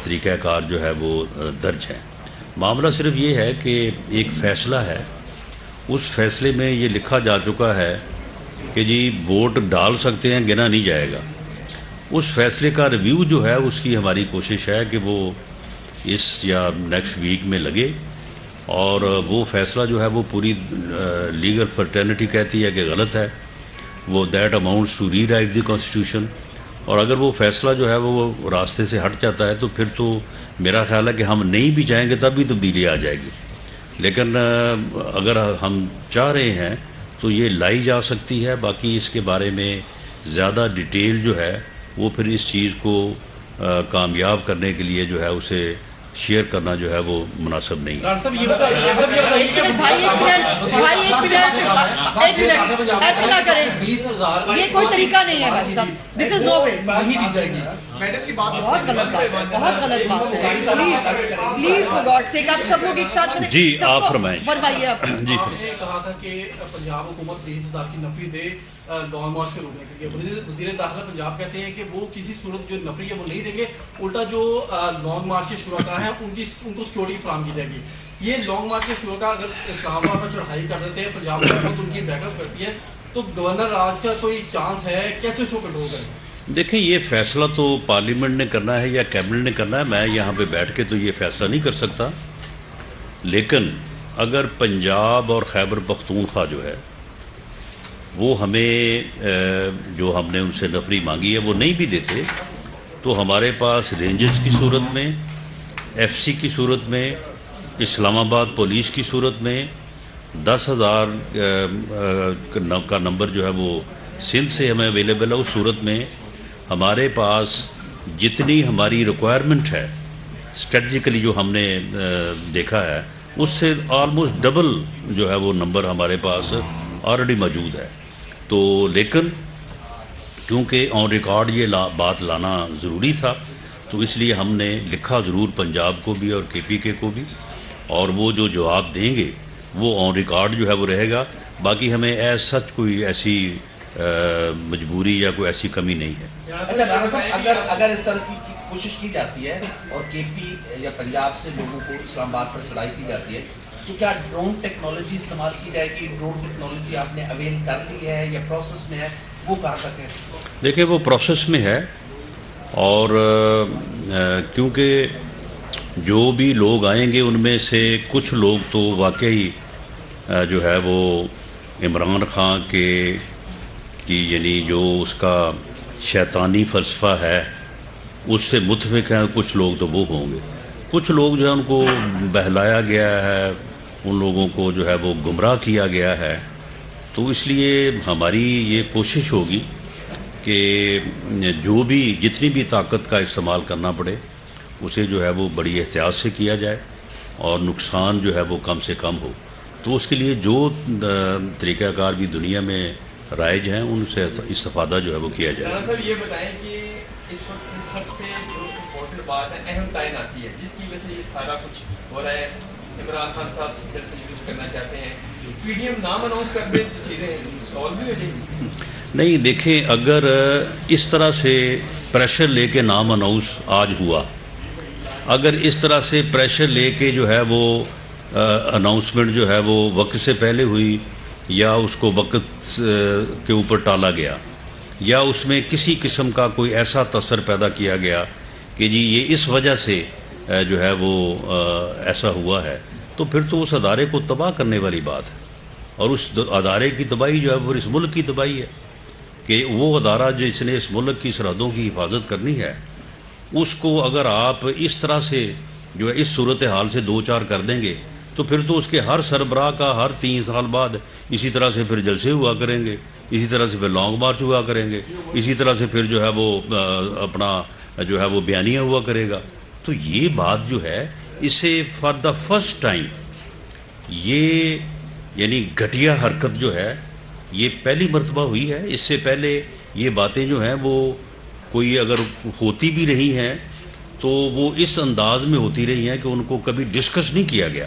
طریقہ کار جو ہے وہ درج ہیں. معاملہ صرف یہ ہے کہ ایک فیصلہ ہے، اس فیصلے میں یہ لکھا جا چکا ہے کہ جی ووٹ ڈال سکتے ہیں، گنا نہیں جائے گا. اس فیصلے کا ریویو جو ہے اس کی ہماری کوشش ہے کہ وہ اس یا نیکسٹ ویک میں لگے، اور وہ فیصلہ جو ہے وہ پوری لیگل فرٹرنیٹی کہتی ہے کہ غلط ہے، وہ that amounts to rewrite the constitution. اور اگر وہ فیصلہ جو ہے وہ راستے سے ہٹ جاتا ہے تو پھر تو میرا خیال ہے کہ ہم نہیں بھی چاہیں گے تب بھی تبدیلی آ جائے گی. لیکن اگر ہم چاہ رہے ہیں تو یہ لائی جا سکتی ہے. باقی اس کے بارے میں زیادہ ڈیٹیل جو ہے وہ پھر اس چیز کو کامیاب کرنے کے لیے جو ہے اسے شیئر کرنا جو ہے وہ مناسب نہیں ہے. ڈاکٹر صاحب یہ بتائیے ایسے نہ کریں، یہ کوئی طریقہ نہیں ہے ڈاکٹر صاحب. دس از نو وے. میڈم کی بات بہت غلط بات ہے، بہت غلط بات ہے. پلیز فار گاڈ سیک آپ سب لوگ ایک ساتھ کریں. جی آپ فرمائیں. فرمائیے آپ. جی آپ نے کہا تھا کہ پنجاب حکومت 23,000 کی نفری دے لان مارچ کو روکنے کے لیے. وزیر داخلہ پنجاب کہتے ہیں کہ وہ کسی صورت جو نفری ہے وہ نہیں دیں گے، الٹا جو لانگ مارچ کے شرکا ہیں ان کو سیکورٹی فراہم کی جائے گی. یہ لانگ مارچ کے شرکا اگر اسلام آباد پر چڑھائی کر دیتے ہیں، پنجاب حکومت ان کی بیک اپ کرتی ہے، تو گورنر راج کا کوئی چانس ہے؟ کیسے اس کو کنٹرول کریں؟ دیکھیں یہ فیصلہ تو پارلیمنٹ نے کرنا ہے یا کیبنٹ نے کرنا ہے. میں یہاں پہ بیٹھ کے تو یہ فیصلہ نہیں کر سکتا. لیکن اگر پنجاب اور خیبر پختونخوا جو ہے وہ ہمیں جو ہم نے ان سے نفری مانگی ہے وہ نہیں بھی دیتے، تو ہمارے پاس رینجرز کی صورت میں، ایف سی کی صورت میں، اسلام آباد پولیس کی صورت میں 10,000 کا نمبر جو ہے وہ سندھ سے ہمیں اویلیبل ہے. اس صورت میں ہمارے پاس جتنی ہماری ریکوائرمنٹ ہے اسٹریٹجیکلی جو ہم نے دیکھا ہے اس سے آلموسٹ ڈبل جو ہے وہ نمبر ہمارے پاس آلریڈی موجود ہے. تو لیکن کیونکہ آن ریکارڈ یہ بات لانا ضروری تھا تو اس لیے ہم نے لکھا ضرور پنجاب کو بھی اور کے پی کے کو بھی، اور وہ جو جواب دیں گے وہ آن ریکارڈ جو ہے وہ رہے گا. باقی ہمیں ایز سچ کوئی ایسی مجبوری یا کوئی ایسی کمی نہیں ہے. اچھا رانا صاحب، اگر اس طرح کی کوشش کی جاتی ہے اور کے پی یا پنجاب سے لوگوں کو اسلام آباد پر چڑھائی کی جاتی ہے تو کیا ڈرون ٹیکنالوجی استعمال کی جائے گی؟ ڈرون ٹیکنالوجی آپ نے اویل کر لی ہے یا پروسیس میں ہے؟ وہ کہاں تک ہے؟ دیکھیں وہ پروسیس میں ہے، اور کیونکہ جو بھی لوگ آئیں گے ان میں سے کچھ لوگ تو واقعی جو ہے وہ عمران خان کی یعنی جو اس کا شیطانی فلسفہ ہے اس سے متفق ہیں. کچھ لوگ تو وہ ہوں گے، کچھ لوگ جو ہے ان کو بہلایا گیا ہے، ان لوگوں کو جو ہے وہ گمراہ کیا گیا ہے. تو اس لیے ہماری یہ کوشش ہوگی کہ جو بھی جتنی بھی طاقت کا استعمال کرنا پڑے اسے جو ہے وہ بڑی احتیاط سے کیا جائے اور نقصان جو ہے وہ کم سے کم ہو. تو اس کے لیے جو طریقہ کار بھی دنیا میں رائج ہیں ان سے استفادہ جو ہے وہ کیا جائے. رانا صاحب یہ بتائیں کہ اس وقت سب سے جو امپورٹنٹ بات ہے، اہم تعین آتی ہے جس کی وجہ سے یہ سارا کچھ ہو رہا ہے. عمران خان صاحب جلد یوز کرنا چاہتے ہیں، پی ڈی ایم نام اناؤنس کر دیں تو چیزیں سالو بھی ہو جائیں گی. نہیں دیکھیں، اگر اس طرح سے پریشر لے کے نام اناؤنس آج ہوا، اگر اس طرح سے پریشر لے کے جو ہے وہ اناؤنسمنٹ جو ہے وہ وقت سے پہلے ہوئی یا اس کو وقت کے اوپر ٹالا گیا یا اس میں کسی قسم کا کوئی ایسا تاثر پیدا کیا گیا کہ جی یہ اس وجہ سے جو ہے وہ ایسا ہوا ہے، تو پھر تو اس ادارے کو تباہ کرنے والی بات ہے. اور اس ادارے کی تباہی جو ہے وہ اس ملک کی تباہی ہے کہ وہ ادارہ جس نے اس ملک کی سرحدوں کی حفاظت کرنی ہے اس کو اگر آپ اس طرح سے جو ہے اس صورتحال سے دو چار کر دیں گے تو تو پھر تو اس کے ہر سربراہ کا ہر 3 سال بعد اسی طرح سے پھر جلسے ہوا کریں گے، اسی طرح سے پھر لانگ مارچ ہوا کریں گے، اسی طرح سے پھر جو ہے وہ اپنا جو ہے وہ بیانیہ ہوا کرے گا. تو یہ بات جو ہے اسے فار دا فرسٹ ٹائم یہ یعنی گھٹیا حرکت جو ہے یہ پہلی مرتبہ ہوئی ہے. اس سے پہلے یہ باتیں جو ہیں وہ کوئی اگر ہوتی بھی رہی ہیں تو وہ اس انداز میں ہوتی رہی ہیں کہ ان کو کبھی ڈسکس نہیں کیا گیا.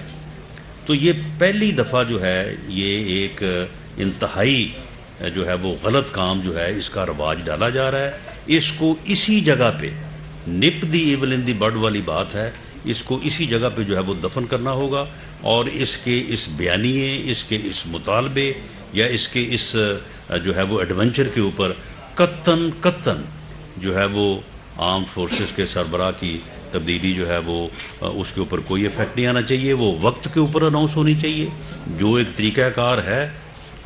تو یہ پہلی دفعہ جو ہے یہ ایک انتہائی جو ہے وہ غلط کام جو ہے اس کا رواج ڈالا جا رہا ہے. اس کو اسی جگہ پہ نپ دی ایول ان دی بڈ والی بات ہے، اس کو اسی جگہ پہ جو ہے وہ دفن کرنا ہوگا، اور اس کے اس بیانیے، اس کے اس مطالبے یا اس کے اس جو ہے وہ ایڈونچر کے اوپر قطعاً جو ہے وہ آرم فورسز کے سربراہ کی تبدیلی جو ہے وہ اس کے اوپر کوئی افیکٹ نہیں آنا چاہیے. وہ وقت کے اوپر اناؤنس ہونی چاہیے، جو ایک طریقہ کار ہے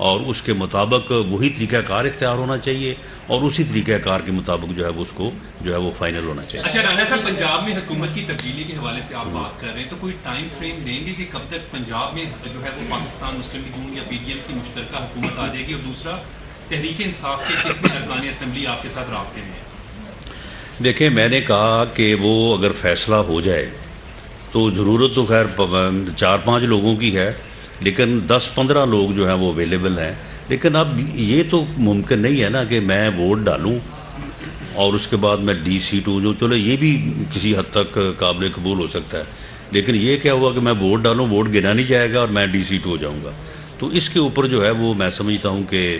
اور اس کے مطابق وہی طریقہ کار اختیار ہونا چاہیے، اور اسی طریقہ کار کے مطابق جو ہے وہ اس کو جو ہے وہ فائنل ہونا چاہیے. اچھا رانا صاحب، پنجاب میں حکومت کی تبدیلی کے حوالے سے آپ بات کر رہے ہیں، تو کوئی ٹائم فریم دیں گے کہ کب تک پنجاب میں جو ہے وہ پاکستان مسلم لیگ نون یا پی ٹی ایم کی مشترکہ حکومت آ جائے گی؟ اور دوسرا، تحریک انصاف کے کتنے ارکان اسمبلی آپ کے ساتھ رابطے میں ہیں؟ دیکھیں، میں نے کہا کہ وہ اگر فیصلہ ہو جائے تو ضرورت تو خیر 4-5 لوگوں کی ہے، لیکن 10-15 لوگ جو ہیں وہ اویلیبل ہیں. لیکن اب یہ تو ممکن نہیں ہے نا کہ میں ووٹ ڈالوں اور اس کے بعد میں ڈی سیٹ ہوں. جو چلو یہ بھی کسی حد تک قابل قبول ہو سکتا ہے، لیکن یہ کیا ہوا کہ میں ووٹ ڈالوں، ووٹ گنا نہیں جائے گا اور میں ڈی سیٹ ہو جاؤں گا. تو اس کے اوپر جو ہے وہ میں سمجھتا ہوں کہ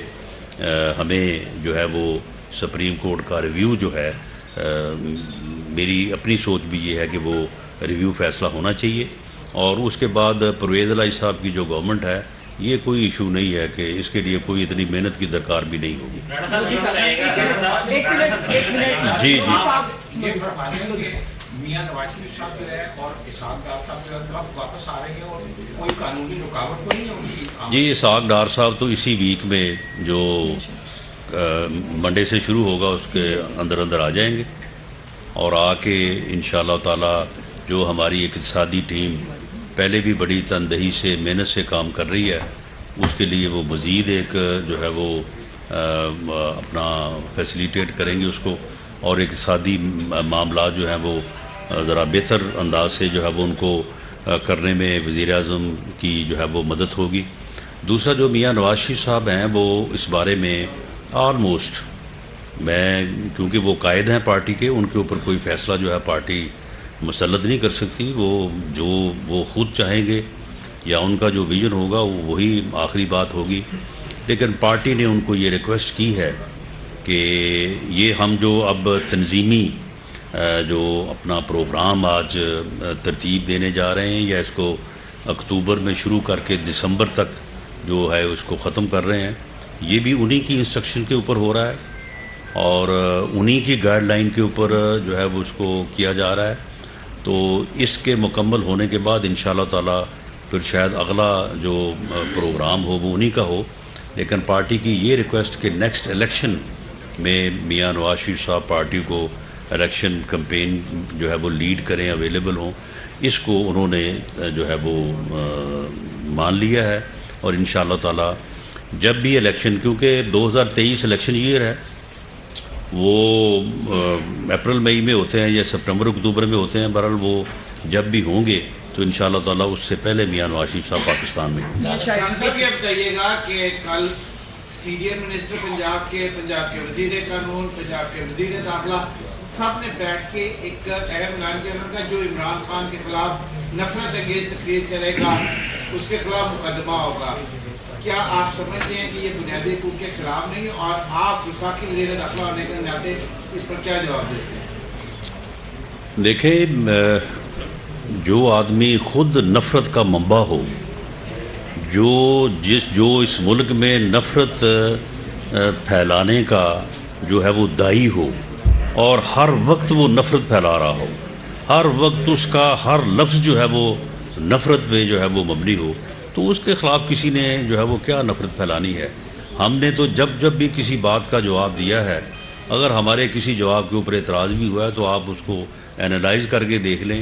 ہمیں جو ہے وہ سپریم کورٹ کا ریویو جو ہے، میری اپنی سوچ بھی یہ ہے کہ وہ ریویو فیصلہ ہونا چاہیے. اور اس کے بعد پرویز الہی صاحب کی جو گورنمنٹ ہے، یہ کوئی ایشو نہیں ہے کہ اس کے لیے کوئی اتنی محنت کی درکار بھی نہیں ہوگی. جی یہ میاں نواز شریف صاحب جو ہے اور اسحاق ڈار صاحب جو ہے کب واپس آ رہے ہیں، اور کوئی قانونی رکاوٹ تو نہیں ہے ان کی؟ جی، اسحاق ڈار صاحب تو اسی ویک میں جو منڈے سے شروع ہوگا اس کے اندر آ جائیں گے، اور آ کے انشاءاللہ تعالی جو ہماری اقتصادی ٹیم پہلے بھی بڑی تندہی سے محنت سے کام کر رہی ہے، اس کے لیے وہ مزید ایک جو ہے وہ اپنا فیسیلیٹیٹ کریں گے اس کو، اور اقتصادی معاملات جو ہیں وہ ذرا بہتر انداز سے جو ہے وہ ان کو کرنے میں وزیر اعظم کی جو ہے وہ مدد ہوگی. دوسرا، جو میاں نواز شریف صاحب ہیں وہ اس بارے میں آلموسٹ میں، کیونکہ وہ قائد ہیں پارٹی کے، ان کے اوپر کوئی فیصلہ جو ہے پارٹی مسلط نہیں کر سکتی. وہ خود چاہیں گے یا ان کا جو ویژن ہوگا وہی آخری بات ہوگی. لیکن پارٹی نے ان کو یہ ریکویسٹ کی ہے کہ یہ ہم جو اب تنظیمی جو اپنا پروگرام آج ترتیب دینے جا رہے ہیں، یا اس کو اکتوبر میں شروع کر کے دسمبر تک جو ہے اس کو ختم کر رہے ہیں، یہ بھی انہی کی انسٹرکشن کے اوپر ہو رہا ہے اور انہی کی گائیڈ لائن کے اوپر جو ہے وہ اس کو کیا جا رہا ہے. تو اس کے مکمل ہونے کے بعد انشاءاللہ تعالی پھر شاید اگلا جو پروگرام ہو وہ انہی کا ہو. لیکن پارٹی کی یہ ریکویسٹ کہ نیکسٹ الیکشن میں میاں نواز شریف صاحب پارٹی کو الیکشن کمپین جو ہے وہ لیڈ کریں، اویلیبل ہوں، اس کو انہوں نے جو ہے وہ مان لیا ہے. اور انشاءاللہ تعالی جب بھی الیکشن، کیونکہ 2023 الیکشن ایئر ہے، وہ اپریل مئی میں ہوتے ہیں یا سپٹمبر اکتوبر میں ہوتے ہیں، بہرحال وہ جب بھی ہوں گے تو انشاءاللہ تعالی اس سے پہلے میاں نواز شریف صاحب پاکستان میں ہوں گے. صاحب یہ بتائیے گا کہ کل سینئر منسٹر پنجاب کے وزیر قانون، پنجاب کے وزیر داخلہ سب نے بیٹھ کے ایک اہم اعلان کیا تھا جو عمران خان کے خلاف نفرت انگیز تقریر کرے گا اس کے خلاف مقدمہ ہوگا. کیا آپ سمجھتے ہیں کہ یہ بنیادی حقوق کے خلاف نہیں، اور آپ وفاقی وزیر داخلہ ہونے کے ناطے اس پر کیا جواب دیتے ہیں؟ دیکھیں، جو آدمی خود نفرت کا منبع ہو، جو اس ملک میں نفرت پھیلانے کا جو ہے وہ داعی ہو، اور ہر وقت وہ نفرت پھیلا رہا ہو، ہر وقت اس کا ہر لفظ جو ہے وہ نفرت پہ جو ہے وہ مبنی ہو، تو اس کے خلاف کسی نے جو ہے وہ کیا نفرت پھیلانی ہے. ہم نے تو جب بھی کسی بات کا جواب دیا ہے، اگر ہمارے کسی جواب کے اوپر اعتراض بھی ہوا ہے تو آپ اس کو اینالائز کر کے دیکھ لیں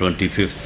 25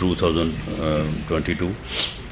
2022।